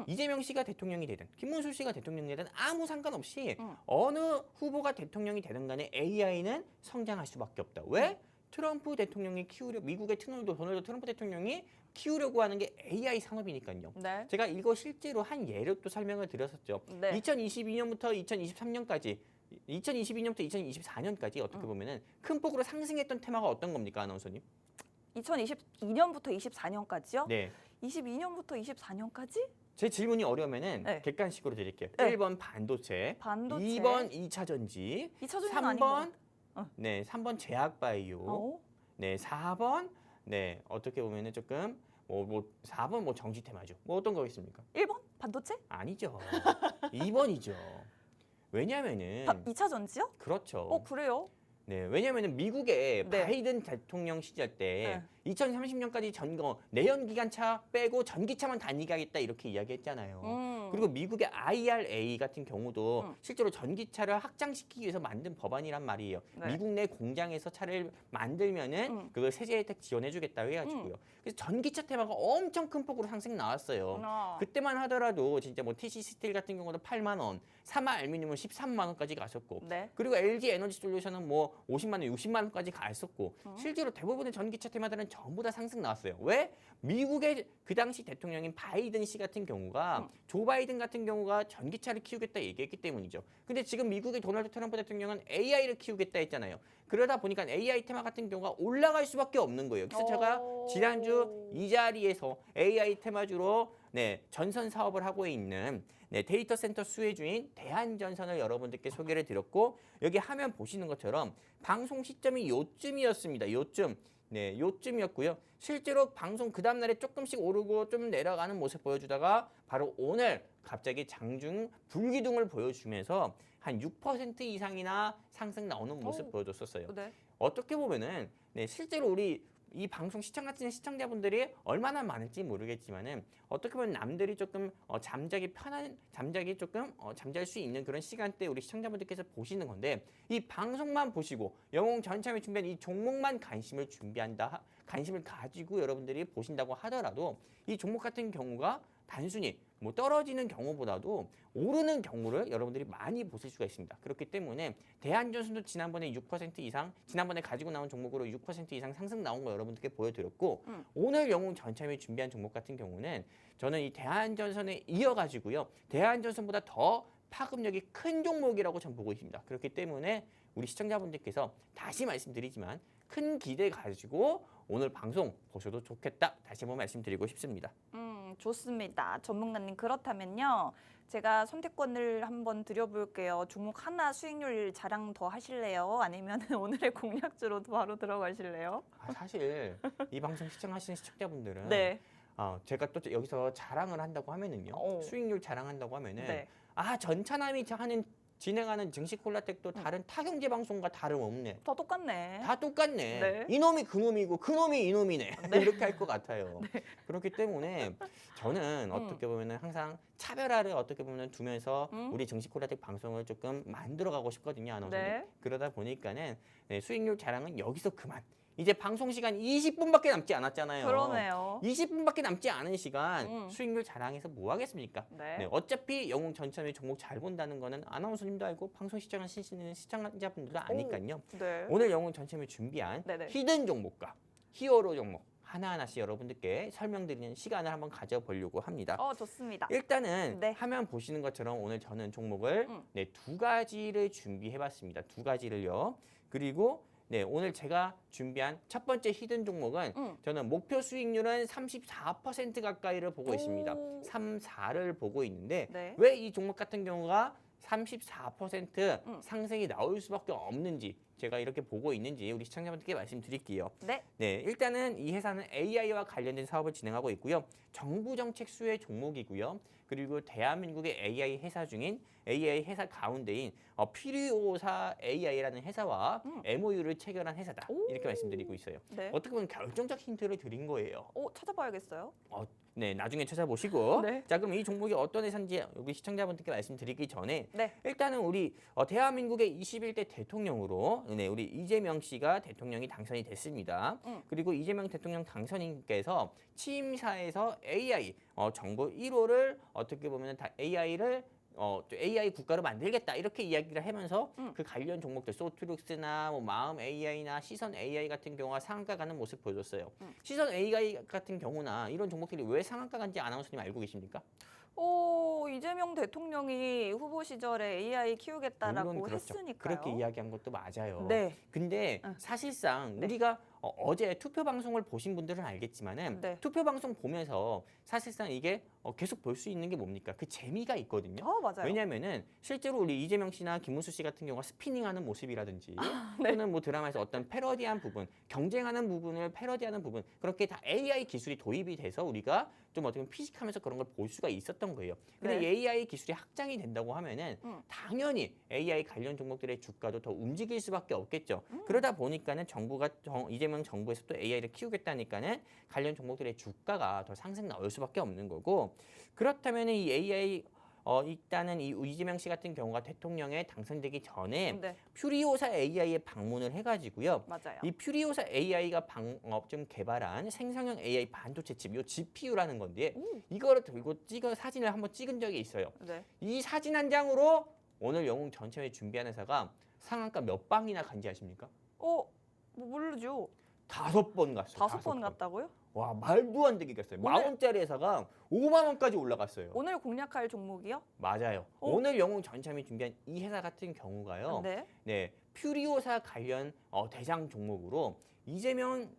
이재명 씨가 대통령이 되든 김문수 씨가 대통령이 되든 아무 상관없이 어느 후보가 대통령이 되든 간에 AI는 성장할 수밖에 없다. 왜? 트럼프 대통령이 미국의 도널드 트럼프 대통령이 키우려고 하는 게 AI 산업이니까요. 네. 제가 이거 실제로 한 예로 또 설명을 드렸었죠. 네. 2022년부터 2023년까지 2022년부터 2024년까지 어떻게 보면은 큰 폭으로 상승했던 테마가 어떤 겁니까, 아나운서님? 2022년부터 24년까지요? 네. 22년부터 24년까지? 제 질문이 어려우면은 네. 객관식으로 드릴게요. 네. 1번 반도체, 반도체. 2번 2차 전지, 2차 전지는 아닌 것 3번 같아. 네, 3번 제약 바이오, 어? 네, 4번 네, 어떻게 보면은 조금 뭐 4번 뭐 정지 테마죠. 뭐 어떤 거겠습니까? 1번? 반도체? 아니죠. 2번이죠. 왜냐면은 2차 전지요? 그렇죠. 그래요? 네, 왜냐면은 미국의 네. 바이든 대통령 시절 때 네. 2030년까지 내연 기관차 빼고 전기차만 다니게 하겠다 이렇게 이야기했잖아요. 그리고 미국의 IRA 같은 경우도 실제로 전기차를 확장시키기 위해서 만든 법안이란 말이에요. 네. 미국 내 공장에서 차를 만들면은 그걸 세제 혜택 지원해주겠다 해가지고요. 그래서 전기차 테마가 엄청 큰 폭으로 상승 나왔어요. 그때만 하더라도 진짜 뭐 TC 스틸 같은 경우도 8만 원, 사마 알루미늄은 13만 원까지 갔었고, 네. 그리고 LG 에너지 솔루션은 뭐 50만 원, 60만 원까지 갔었고, 실제로 대부분의 전기차 테마들은 전부 다 상승 나왔어요. 왜? 미국의 그 당시 대통령인 바이든 씨 같은 경우가 조 바이든 같은 경우가 전기차를 키우겠다 얘기했기 때문이죠. 근데 지금 미국의 도널드 트럼프 대통령은 AI를 키우겠다 했잖아요. 그러다 보니까 AI 테마 같은 경우가 올라갈 수밖에 없는 거예요. 그래서 제가 지난주 이 자리에서 AI 테마주로 전선 사업을 하고 있는 데이터 센터 수혜주인 대한전선을 여러분들께 소개를 드렸고, 여기 화면 보시는 것처럼 방송 시점이 요쯤이었습니다. 요쯤. 네, 요쯤이었고요. 실제로 방송 그 다음날에 조금씩 오르고 좀 내려가는 모습 보여주다가 바로 오늘 갑자기 장중 불기둥을 보여주면서 한 6% 이상이나 상승 나오는 모습 보여줬었어요. 네. 어떻게 보면은 실제로 우리 이 방송 시청하시는 시청자분들이 얼마나 많을지 모르겠지만은 어떻게 보면 남들이 조금 잠자기 조금 잠잘 수 있는 그런 시간대 우리 시청자분들께서 보시는 건데, 이 방송만 보시고 영웅 전참에 준비한 이 종목만 관심을 가지고 여러분들이 보신다고 하더라도 이 종목 같은 경우가 단순히 뭐 떨어지는 경우보다도 오르는 경우를 여러분들이 많이 보실 수가 있습니다. 그렇기 때문에 대한전선도 지난번에 6% 이상, 지난번에 가지고 나온 종목으로 6% 이상 상승 나온 거 여러분들께 보여드렸고, 오늘 영웅 전참에 준비한 종목 같은 경우는 저는 이 대한전선에 이어가지고요, 대한전선보다 더 파급력이 큰 종목이라고 저는 보고 있습니다. 그렇기 때문에 우리 시청자분들께서 다시 말씀드리지만 큰 기대 가지고 오늘 방송 보셔도 좋겠다, 다시 한번 말씀드리고 싶습니다. 좋습니다. 전문가님, 그렇다면요, 제가 선택권을 한번 드려볼게요. 종목 하나 수익률 자랑 더 하실래요? 아니면 오늘의 공략주로 바로 들어가실래요? 사실 이 방송 시청하시는 시청자분들은 네. 제가 또 여기서 자랑을 한다고 하면은요, 수익률 자랑한다고 하면은 네. 전차남이 진행하는 증시 콜라텍도 다른 타경제 방송과 다름없네. 다 똑같네. 다 똑같네. 네. 이놈이 그놈이고 그놈이 이놈이네. 이렇게 할 것 같아요. 그렇기 때문에 저는 어떻게 보면은 항상 차별화를 어떻게 보면 두면서 우리 증시 콜라텍 방송을 조금 만들어가고 싶거든요, 아나운서님. 네. 그러다 보니까는 수익률 자랑은 여기서 그만. 이제 방송 시간 20분밖에 남지 않았잖아요. 그러네요. 20분밖에 남지 않은 시간 수익률 자랑해서 뭐 하겠습니까? 네. 어차피 영웅 전참의 종목 잘 본다는 거는 아나운서님도 알고 방송 시청하시는 시청자분들도 아니까요. 네. 오늘 영웅 전참이 준비한 네네. 히든 종목과 히어로 종목 하나하나씩 여러분들께 설명드리는 시간을 한번 가져보려고 합니다. 좋습니다. 일단은 네. 화면 보시는 것처럼 오늘 저는 종목을 두 가지를 준비해봤습니다. 두 가지를요. 그리고 오늘 제가 준비한 첫 번째 히든 종목은 저는 목표 수익률은 34% 가까이를 보고 있습니다. 34를 보고 있는데 네. 왜 이 종목 같은 경우가 34% 상승이 나올 수밖에 없는지, 제가 이렇게 보고 있는지 우리 시청자분들께 말씀드릴게요. 네. 일단은 이 회사는 AI와 관련된 사업을 진행하고 있고요. 정부 정책 수혜 종목이고요. 그리고 대한민국의 AI 회사 중인 AI 회사 가운데인 피리오사 AI라는 회사와 MOU를 체결한 회사다. 이렇게 말씀드리고 있어요. 네. 어떻게 보면 결정적 힌트를 드린 거예요. 찾아봐야겠어요. 나중에 찾아보시고. 네. 자, 그럼 이 종목이 어떤 회사인지 여기 시청자분들께 말씀드리기 전에 네. 일단은 우리 대한민국의 21대 대통령으로 우리 이재명 씨가 대통령이 당선이 됐습니다. 그리고 이재명 대통령 당선인께서 취임사에서 AI 정부 1호를 어떻게 보면 AI를 AI 국가로 만들겠다 이렇게 이야기를 하면서 그 관련 종목들 소트룩스나 뭐 마음 AI나 시선 AI 같은 경우가 상한가 가는 모습 보여줬어요. 시선 AI 같은 경우나 이런 종목들이 왜 상한가 간지 아나운서님 알고 계십니까? 이재명 대통령이 후보 시절에 AI 키우겠다라고 물론 그렇죠. 했으니까요. 그렇게 이야기한 것도 맞아요. 네. 근데 사실상 네. 우리가 어제 투표 방송을 보신 분들은 알겠지만은 네. 투표 방송 보면서 사실상 이게 계속 볼 수 있는 게 뭡니까? 그 재미가 있거든요. 맞아요. 왜냐하면은 실제로 우리 이재명 씨나 김문수 씨 같은 경우가 스피닝하는 모습이라든지 네. 또는 뭐 드라마에서 어떤 패러디한 부분, 경쟁하는 부분을 패러디하는 부분 그렇게 다 AI 기술이 도입이 돼서 우리가 좀 어떻게 보면 피식하면서 그런 걸 볼 수가 있었던 거예요. 근데 네. AI 기술이 확장이 된다고 하면은 당연히 AI 관련 종목들의 주가도 더 움직일 수밖에 없겠죠. 그러다 보니까는 이재명 정부에서 또 AI를 키우겠다니까는 관련 종목들의 주가가 더 상승 나올 수밖에 없는 거고 그렇다면 이 AI 일단은 이 이재명 씨 같은 경우가 대통령에 당선되기 전에 네. 퓨리오사 AI에 방문을 해가지고요. 맞아요. 이 퓨리오사 AI가 좀 개발한 생성형 AI 반도체 칩, 이 GPU라는 건데 이거를 들고 사진을 한번 찍은 적이 있어요. 네. 이 사진 한 장으로 오늘 영웅 전체회 준비한 회사가 상한가 몇 방이나 간지 아십니까? 뭐 모르죠. 5번 갔어요. 5번 갔다고요? 와 말도 안 되게 갔어요. 오늘- 10,000원짜리 회사가 5만 원까지 올라갔어요. 오늘 공략할 종목이요? 맞아요. 오늘 영웅 전참이 준비한 이 회사 같은 경우가요. 네. 네, 퓨리오사 관련 대장 종목으로 이재명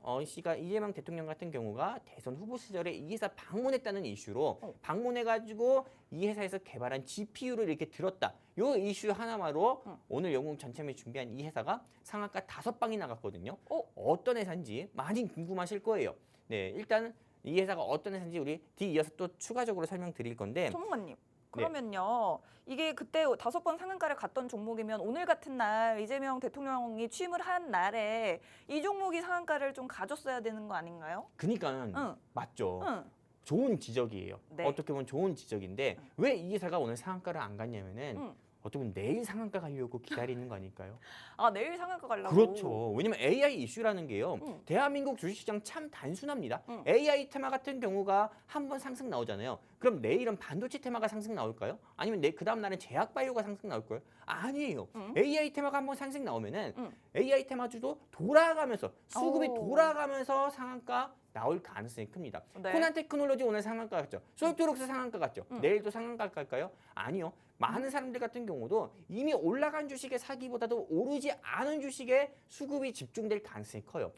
대통령 같은 경우가 대선 후보 시절에 이 회사 방문했다는 이슈로 방문해가지고 이 회사에서 개발한 GPU를 이렇게 들었다. 요 이슈 하나만으로 오늘 영웅 전참이 준비한 이 회사가 상한가 5방이 나갔거든요. 어떤 회사인지 많이 궁금하실 거예요. 네, 일단 이 회사가 어떤 회사인지 우리 뒤이어서 또 추가적으로 설명드릴 건데 전문가님. 그러면요. 이게 그때 5번 상한가를 갔던 종목이면 오늘 같은 날 이재명 대통령이 취임을 한 날에 이 종목이 상한가를 좀 가졌어야 되는 거 아닌가요? 그러니까 맞죠. 응. 좋은 지적이에요. 네. 어떻게 보면 좋은 지적인데 왜 이 회사가 오늘 상한가를 안 갔냐면은 어떻게 보면 내일 상한가 가려고 기다리는 거 아닐까요? 내일 상한가 가려고. 그렇죠. 왜냐면 AI 이슈라는 게요. 대한민국 주식시장 참 단순합니다. AI 테마 같은 경우가 한 번 상승 나오잖아요. 그럼 내일은 반도체 테마가 상승 나올까요? 아니면 그 다음 날은 제약바이오가 상승 나올까요? 아니에요. AI 테마가 한 번 상승 나오면은 AI 테마주도 돌아가면서 수급이 돌아가면서 상한가 나올 가능성이 큽니다. 네. 코난 테크놀로지 오늘 상한가 갔죠. 솔트록스 상한가 갔죠. 내일도 상한가 갈까요? 아니요. 많은 사람들 같은 경우도 이미 올라간 주식에 사기보다도 오르지 않은 주식에 수급이 집중될 가능성이 커요.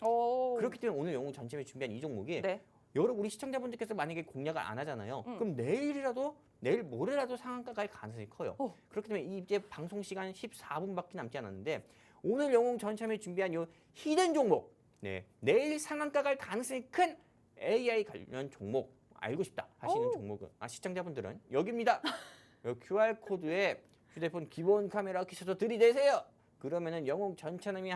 그렇기 때문에 오늘 영웅 전체에 준비한 이 종목이 네. 여러분 우리 시청자분들께서 만약에 공략을 안 하잖아요. 그럼 내일 모레라도 상한가 갈 가능성이 커요. 그렇기 때문에 이제 방송 시간 14분밖에 남지 않았는데 오늘 영웅 전체에 준비한 이 히든 종목, 네, 내일 상한가 갈 가능성이 큰 AI 관련 종목 알고 싶다 하시는 종목은 시청자분들은 여기입니다. 이 QR 코드에 휴대폰 기본 카메라 켜서 들이대세요. 그러면은 영웅 전체남이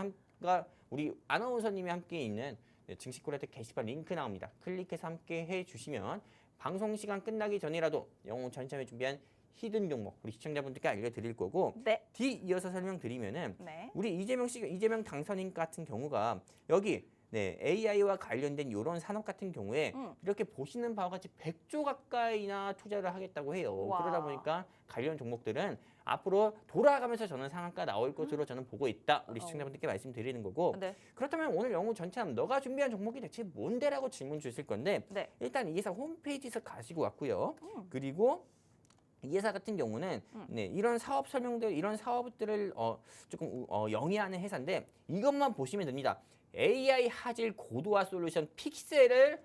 우리 아나운서님이 함께 있는 증시 코레트 게시판 링크 나옵니다. 클릭해서 함께 해주시면 방송 시간 끝나기 전이라도 영웅 전체에 준비한 히든 종목 우리 시청자분들께 알려드릴 거고 네. 뒤이어서 설명드리면은 네. 우리 이재명 당선인 같은 경우가 여기 AI와 관련된 이런 산업 같은 경우에 이렇게 보시는 바와 같이 100조 가까이나 투자를 하겠다고 해요. 와. 그러다 보니까 관련 종목들은 앞으로 돌아가면서 저는 상한가 나올 것으로 저는 보고 있다. 우리 시청자분들께 말씀드리는 거고 네. 그렇다면 오늘 영웅 전체는 너가 준비한 종목이 대체 뭔데라고 질문 주실 건데 네. 일단 이 회사 홈페이지에서 가시고 왔고요. 그리고 이 회사 같은 경우는 이런 사업 설명들, 이런 사업들을 조금 영위하는 회사인데 이것만 보시면 됩니다. AI 화질 고도화 솔루션 픽셀을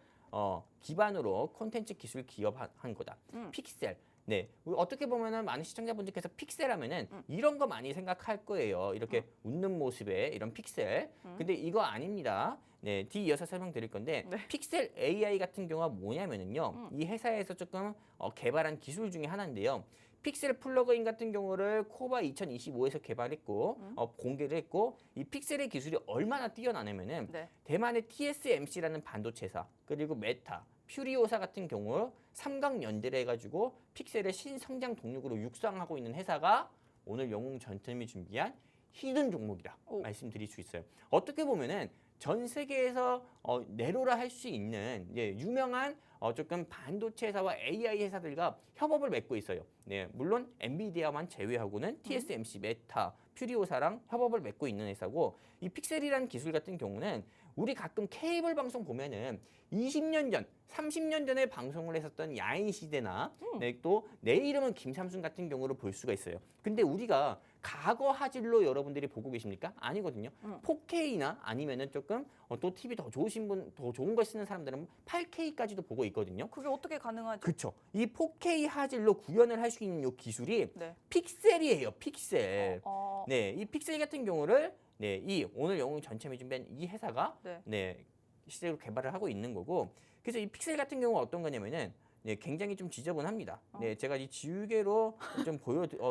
기반으로 콘텐츠 기술 기업한 거다. 픽셀. 네, 어떻게 보면은 많은 시청자분들께서 픽셀하면은 이런 거 많이 생각할 거예요. 이렇게 웃는 모습의 이런 픽셀. 근데 이거 아닙니다. 네, 뒤이어서 설명드릴 건데 픽셀 AI 같은 경우가 뭐냐면은요, 이 회사에서 조금 개발한 기술 중에 하나인데요. 픽셀 플러그인 같은 경우를 코바 2025에서 개발했고 공개를 했고 이 픽셀의 기술이 얼마나 뛰어나냐면은 대만의 TSMC라는 반도체사 그리고 메타 퓨리오사 같은 경우 삼각연대를 해가지고 픽셀의 신성장 동력으로 육성하고 있는 회사가 오늘 영웅 전템이 준비한 히든 종목이다 말씀드릴 수 있어요. 어떻게 보면은 전 세계에서 내로라 할 수 있는 유명한 조금 반도체 회사와 AI 회사들과 협업을 맺고 있어요. 네, 물론 엔비디아만 제외하고는 TSMC, 메타, 퓨리오사랑 협업을 맺고 있는 회사고 이 픽셀이라는 기술 같은 경우는 우리 가끔 케이블 방송 보면은 20년 전, 30년 전에 방송을 했었던 야인시대나 네, 또 내 이름은 김삼순 같은 경우를 볼 수가 있어요. 근데 우리가 과거 화질로 여러분들이 보고 계십니까? 아니거든요. 4K나 아니면은 조금 또 TV 더 좋으신 분, 더 좋은 걸 쓰는 사람들은 8K까지도 보고 있거든요. 그게 어떻게 가능하죠? 그렇죠. 이 4K 화질로 구현을 할 수 있는 이 기술이 네. 픽셀이에요. 픽셀. 어, 네, 이 픽셀 같은 경우를 네, 이 오늘 영웅 전참에 준비한 이 회사가 네. 네, 실제로 개발을 하고 있는 거고. 그래서 이 픽셀 같은 경우가 어떤 거냐면은 네, 굉장히 좀 지저분합니다. 네, 제가 이 지우개로 좀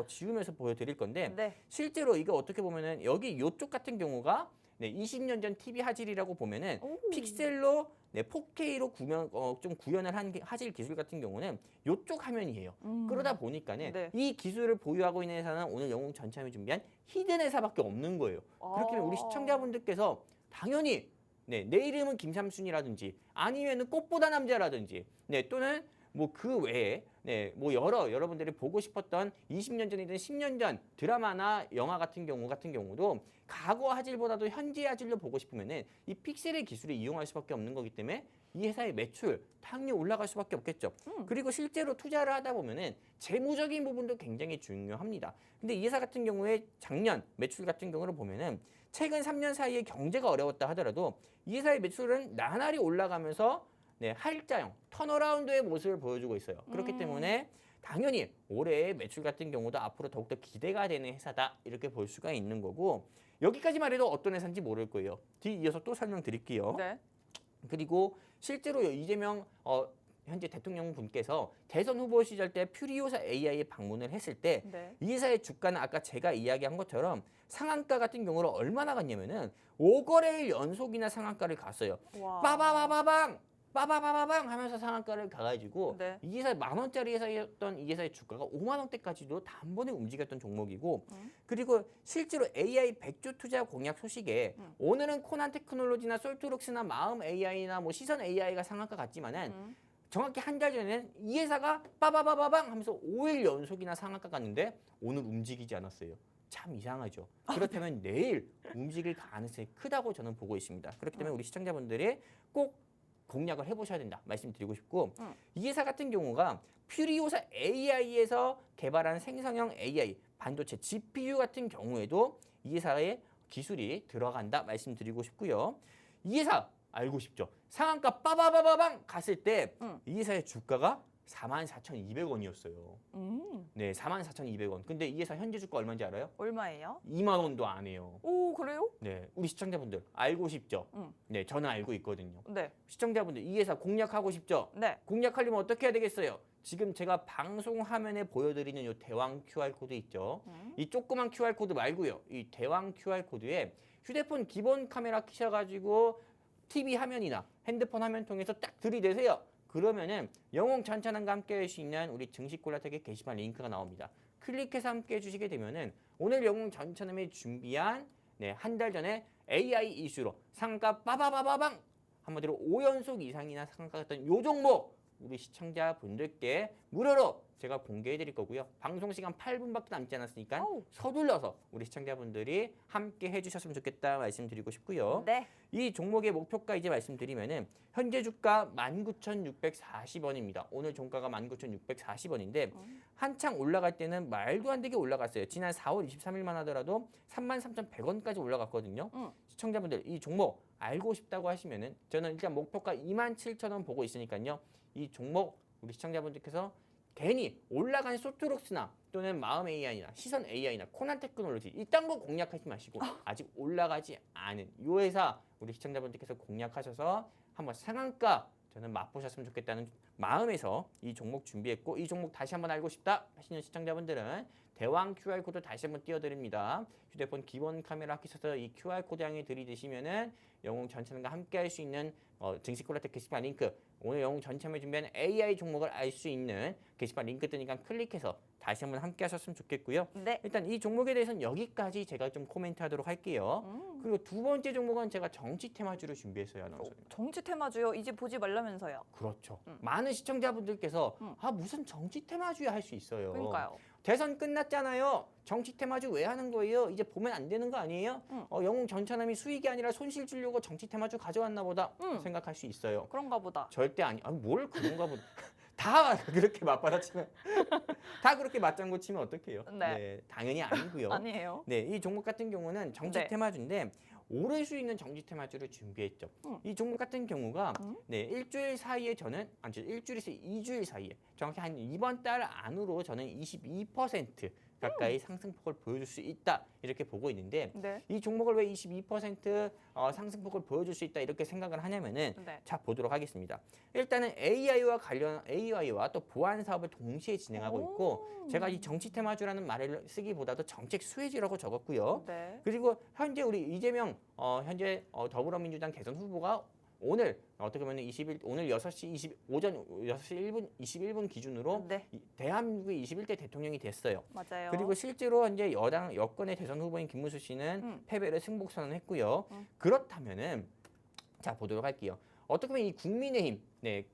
지우면서 보여드릴 건데 네. 실제로 이거 어떻게 보면은 여기 요쪽 같은 경우가 네, 20년 전 TV 화질이라고 보면은 오. 픽셀로 네, 4K로 좀 구현을 한 화질 기술 같은 경우는 요쪽 화면이에요. 그러다 보니까는 네. 이 기술을 보유하고 있는 회사는 오늘 영웅 전참에 준비한 히든 회사밖에 없는 거예요. 그렇게 하면 우리 시청자분들께서 당연히 네, 내 이름은 김삼순이라든지 아니면은 꽃보다 남자라든지 네, 또는 뭐 그 외에 네, 뭐 여러분들이 보고 싶었던 20년 전이든 10년 전 드라마나 영화 같은 경우도 과거 화질보다도 현재 화질로 보고 싶으면은 이 픽셀의 기술을 이용할 수밖에 없는 거기 때문에 이 회사의 매출 당연히 올라갈 수밖에 없겠죠. 그리고 실제로 투자를 하다 보면은 재무적인 부분도 굉장히 중요합니다. 근데 이 회사 같은 경우에 작년 매출 같은 경우를 보면은 최근 3년 사이에 경제가 어려웠다 하더라도 이 회사의 매출은 나날이 올라가면서 네, 할자형 턴어라운드의 모습을 보여주고 있어요. 그렇기 때문에 당연히 올해의 매출 같은 경우도 앞으로 더욱더 기대가 되는 회사다 이렇게 볼 수가 있는 거고 여기까지만 해도 어떤 회사인지 모를 거예요. 뒤 이어서 또 설명드릴게요. 네. 그리고 실제로 이재명 현재 대통령 분께서 대선 후보 시절 때 퓨리오사 AI에 방문을 했을 때 네. 이 회사의 주가는 아까 제가 이야기한 것처럼 상한가 같은 경우로 얼마나 갔냐면은 5거래일 연속이나 상한가를 갔어요. 와. 빠바바바방 하면서 상한가를 가가지고 네. 이 회사 10,000원짜리 회사였던 이 회사의 주가가 5만 원대까지도 단번에 움직였던 종목이고 그리고 실제로 AI 100조 투자 공약 소식에 오늘은 코난 테크놀로지나 솔트록스나 마음 AI나 뭐 시선 AI가 상한가 갔지만은 정확히 한 달 전에는 이 회사가 빠바바바방 하면서 5일 연속이나 상한가 갔는데 오늘 움직이지 않았어요. 참 이상하죠. 그렇다면 내일 움직일 가능성이 크다고 저는 보고 있습니다. 그렇기 때문에 우리 시청자분들이 꼭 공략을 해보셔야 된다 말씀드리고 싶고 이 회사 같은 경우가 퓨리오사 AI에서 개발한 생성형 AI 반도체 GPU 같은 경우에도 이 회사의 기술이 들어간다 말씀드리고 싶고요. 이 회사 알고 싶죠? 상한가 빠바바바방 갔을 때 이 회사의 주가가 44,200원이었어요. 네, 44,200원. 근데 이 회사 현재 주가 얼마인지 알아요? 얼마예요? 2만 원도 안 해요. 오, 그래요? 네, 우리 시청자분들 알고 싶죠? 네, 저는 알고 있거든요. 네. 시청자분들 이 회사 공략하고 싶죠? 네. 공략하려면 어떻게 해야 되겠어요? 지금 제가 방송 화면에 보여드리는 이 대왕 QR코드 있죠? 이 조그만 QR코드 말고요. 이 대왕 QR코드에 휴대폰 기본 카메라 켜셔가지고 TV 화면이나 핸드폰 화면 통해서 딱 들이대세요. 그러면은 영웅 전찬함과 함께 할 수 있는 우리 증식 콜라텍의 게시판 링크가 나옵니다. 클릭해서 함께 해주시게 되면은 오늘 영웅 전찬함이 준비한 네, 한 달 전에 AI 이슈로 상가 빠바바바방 한마디로 5연속 이상이나 상가 갔던 요 종목 우리 시청자분들께 무료로 제가 공개해 드릴 거고요. 방송 시간 8분밖에 남지 않았으니까 어우. 서둘러서 우리 시청자분들이 함께 해주셨으면 좋겠다 말씀드리고 싶고요. 네. 이 종목의 목표가 이제 말씀드리면은 현재 주가 19,640원입니다. 오늘 종가가 19,640원인데 한창 올라갈 때는 말도 안 되게 올라갔어요. 지난 4월 23일만 하더라도 33,100원까지 올라갔거든요. 시청자분들 이 종목 알고 싶다고 하시면은 저는 일단 목표가 27,000원 보고 있으니까요. 이 종목 우리 시청자분들께서 괜히 올라간 소트록스나 또는 마음 AI나 시선 AI나 코난 테크놀로지 이딴 거 공략하지 마시고 아직 올라가지 않은 이 회사 우리 시청자분들께서 공략하셔서 한번 상한가 저는 맛보셨으면 좋겠다는 마음에서 이 종목 준비했고 이 종목 다시 한번 알고 싶다 하시는 시청자분들은 대왕 QR코드 다시 한번 띄워드립니다. 휴대폰 기본 카메라 켜셔서 이 QR코드 향해 들이대시면은 영웅 전체과 함께 할 수 있는 증식 콜라텍 게시판 링크 오늘 영웅 전체에 준비한 AI 종목을 알 수 있는 게시판 링크 뜨니까 클릭해서 다시 한번 함께 하셨으면 좋겠고요. 네. 일단 이 종목에 대해서는 여기까지 제가 좀 코멘트 하도록 할게요. 그리고 두 번째 종목은 제가 정치 테마주를 준비했어요. 아나운서님. 정치 테마주요? 이제 보지 말라면서요. 그렇죠. 많은 시청자분들께서 아 무슨 정치 테마주야 할 수 있어요. 그러니까요. 대선 끝났잖아요. 정치 테마주 왜 하는 거예요? 이제 보면 안 되는 거 아니에요? 영웅 전차남이 수익이 아니라 손실 주려고 정치 테마주 가져왔나 보다 생각할 수 있어요. 그런가 보다. 절대 아니. 아니 뭘 그런가 보다. 다 그렇게 맞받아치면 다 그렇게 맞장구 치면 어떡해요? 네. 당연히 아니고요. 아니에요. 네, 이 종목 같은 경우는 정치 네. 테마주인데 오를 수 있는 정치 테마주를 준비했죠. 이 종목 같은 경우가 네, 일주일 사이에 저는 일주일에서 2주일 사이에 정확히 한 이번 달 안으로 저는 22% 가까이 상승폭을 보여줄 수 있다 이렇게 보고 있는데 네. 이 종목을 왜 22% 상승폭을 보여줄 수 있다 이렇게 생각을 하냐면은 네. 자 보도록 하겠습니다. 일단은 AI와 또 보안 사업을 동시에 진행하고 있고 제가 이 정치 테마주라는 말을 쓰기보다도 정책 수혜주라고 적었고요. 네. 그리고 현재 우리 이재명 현재 더불어민주당 대선 후보가 오늘 어떻게 보면 오늘 6시 오전 6시 1분 21분 기준으로 네. 대한민국의 21대 대통령이 됐어요. 맞아요. 그리고 실제로 이제 여권의 대선 후보인 김문수 씨는 패배를 승복 선언했고요. 그렇다면은 자 보도록 할게요. 어떻게 보면 이 국민의힘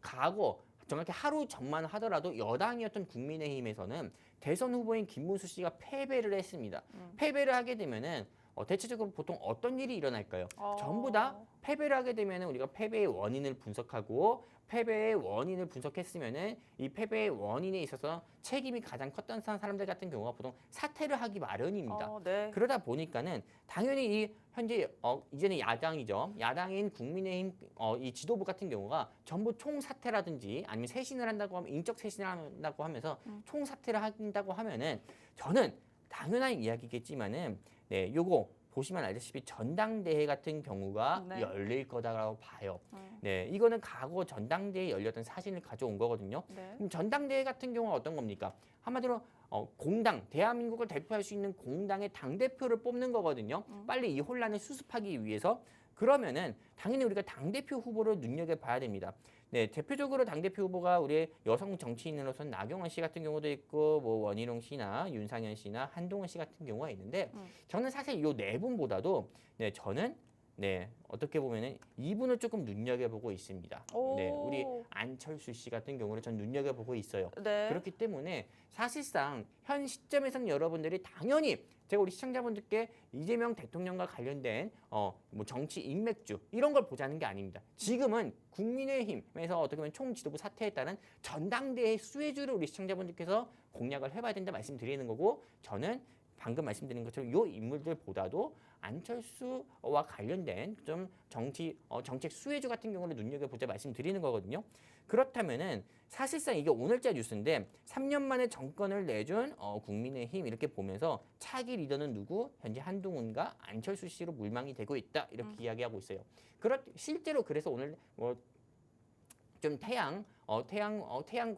과거 정확히 하루 전만 하더라도 여당이었던 국민의힘에서는 대선 후보인 김문수 씨가 패배를 했습니다. 패배를 하게 되면은 대체적으로 보통 어떤 일이 일어날까요? 전부 다 패배를 하게 되면 우리가 패배의 원인을 분석하고 패배의 원인을 분석했으면은 이 패배의 원인에 있어서 책임이 가장 컸던 사람들 같은 경우가 보통 사퇴를 하기 마련입니다. 네. 그러다 보니까는 당연히 이 현재 이제는 야당이죠. 야당인 국민의힘 이 지도부 같은 경우가 전부 총사퇴라든지 아니면 쇄신을 한다고 하면 인적 쇄신을 한다고 하면서 총사퇴를 한다고 하면은 저는 당연한 이야기겠지만은 네, 요거 보시면 알다시피 전당대회 같은 경우가 네. 열릴 거다라고 봐요. 네, 이거는 과거 전당대회 열렸던 사진을 가져온 거거든요. 네. 그럼 전당대회 같은 경우는 어떤 겁니까? 한마디로 공당, 대한민국을 대표할 수 있는 공당의 당대표를 뽑는 거거든요. 빨리 이 혼란을 수습하기 위해서. 그러면은 당연히 우리가 당대표 후보를 눈여겨봐야 됩니다. 네, 대표적으로 당대표 후보가 우리 여성 정치인으로서는 나경원 씨 같은 경우도 있고 뭐 원희룡 씨나 윤상현 씨나 한동훈 씨 같은 경우가 있는데 저는 사실 이 네 분보다도 네, 저는 네, 어떻게 보면은 이분을 조금 눈여겨보고 있습니다. 네, 우리 안철수 씨 같은 경우를 전 눈여겨보고 있어요. 네. 그렇기 때문에 사실상 현 시점에서는 여러분들이 당연히 제가 우리 시청자분들께 이재명 대통령과 관련된 뭐 정치 인맥주 이런 걸 보자는 게 아닙니다. 지금은 국민의힘에서 어떻게 보면 총 지도부 사퇴에 따른 전당대회 수혜주를 우리 시청자분들께서 공략을 해봐야 된다 말씀드리는 거고 저는 방금 말씀드린 것처럼 이 인물들보다도 안철수와 관련된 좀 정책 수혜주 같은 경우를 눈여겨보자 말씀드리는 거거든요. 그렇다면은 사실상 이게 오늘자 뉴스인데 3년 만에 정권을 내준 국민의힘 이렇게 보면서 차기 리더는 누구? 현재 한동훈과 안철수 씨로 물망이 되고 있다 이렇게 이야기하고 있어요. 실제로 그래서 오늘 좀 태양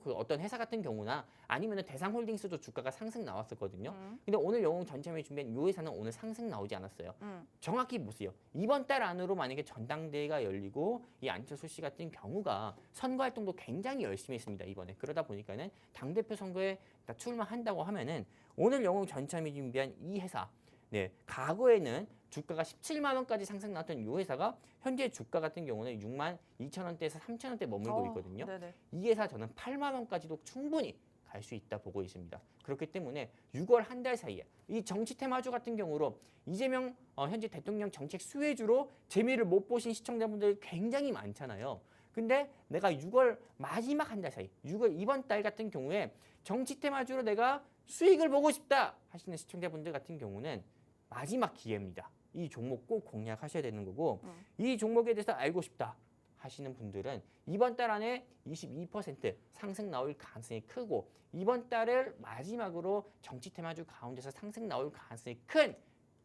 그 어떤 회사 같은 경우나 아니면은 대상홀딩스도 주가가 상승 나왔었거든요. 근데 오늘 영웅 전체에 준비한 이 회사는 오늘 상승 나오지 않았어요. 정확히 보세요. 이번 달 안으로 만약에 전당대회가 열리고 이 안철수 씨 같은 경우가 선거 활동도 굉장히 열심히 했습니다. 이번에. 그러다 보니까는 당대표 선거에 출마한다고 하면은 오늘 영웅 전체에 준비한 이 회사 네, 과거에는 주가가 17만 원까지 상승 나왔던 이 회사가 현재 주가 같은 경우는 6만 2천 원대에서 3천 원대 머물고 있거든요. 네네. 이 회사 저는 8만 원까지도 충분히 갈 수 있다 보고 있습니다. 그렇기 때문에 6월 한 달 사이에 이 정치 테마주 같은 경우로 이재명 현재 대통령 정책 수혜주로 재미를 못 보신 시청자분들 굉장히 많잖아요. 근데 내가 6월 마지막 한 달 사이, 6월 이번 달 같은 경우에 정치 테마주로 내가 수익을 보고 싶다 하시는 시청자분들 같은 경우는 마지막 기회입니다. 이 종목 꼭 공략하셔야 되는 거고 이 종목에 대해서 알고 싶다 하시는 분들은 이번 달 안에 22% 상승 나올 가능성이 크고 이번 달을 마지막으로 정치 테마주 가운데서 상승 나올 가능성이 큰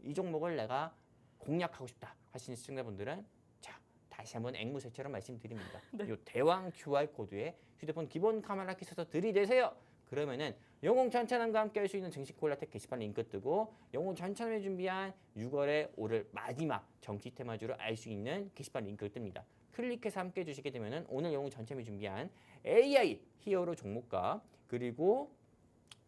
이 종목을 내가 공략하고 싶다 하시는 시청자분들은 자 다시 한번 앵무새처럼 말씀드립니다. 네. 이 대왕 QR 코드에 휴대폰 기본 카메라 켜서 들이대세요. 그러면은 영웅 전찬함과 함께 할 수 있는 증시 콜라텍 게시판 링크 뜨고 영웅 전찬함에 준비한 6월에 오를 마지막 정치 테마주를 알 수 있는 게시판 링크를 뜹니다. 클릭해서 함께 해주시게 되면은 오늘 영웅 전참이 준비한 AI 히어로 종목과 그리고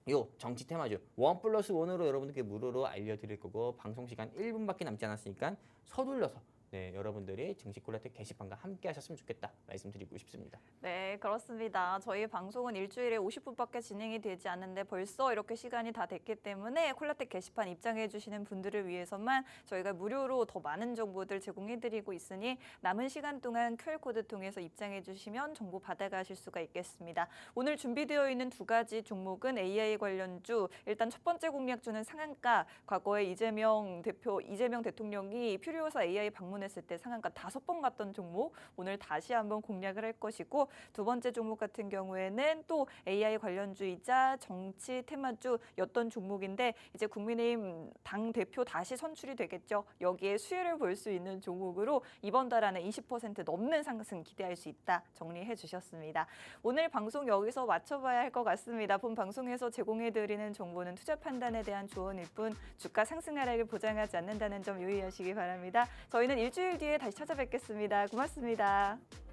요 정치 테마주 1+1으로 여러분들께 무료로 알려드릴 거고 방송 시간 1분밖에 남지 않았으니까 서둘러서 네, 여러분들이 증시 콜라텍 게시판과 함께 하셨으면 좋겠다 말씀드리고 싶습니다. 네, 그렇습니다. 저희 방송은 일주일에 50분밖에 진행이 되지 않는데 벌써 이렇게 시간이 다 됐기 때문에 콜라텍 게시판 입장해 주시는 분들을 위해서만 저희가 무료로 더 많은 정보들 제공해드리고 있으니 남은 시간 동안 QR코드 통해서 입장해 주시면 정보 받아가실 수가 있겠습니다. 오늘 준비되어 있는 두 가지 종목은 AI 관련주, 일단 첫 번째 공략주는 상한가, 과거에 이재명 대통령이 퓨리오사 AI 방문했을 때 상한가 5번 갔던 종목, 오늘 다시 한번 공략을 할 것이고, 두 번째 종목 같은 경우에는 또 AI 관련주이자 정치 테마주였던 종목인데 이제 국민의힘 당 대표 다시 선출이 되겠죠. 여기에 수혜를 볼 수 있는 종목으로 이번 달 안에 20% 넘는 상승 기대할 수 있다 정리해 주셨습니다. 오늘 방송 여기서 마쳐봐야 할 것 같습니다. 본 방송에서 제공해드리는 정보는 투자 판단에 대한 조언일 뿐 주가 상승 하락을 보장하지 않는다는 점 유의하시기 바랍니다. 저희는 일주일 뒤에 다시 찾아뵙겠습니다. 고맙습니다.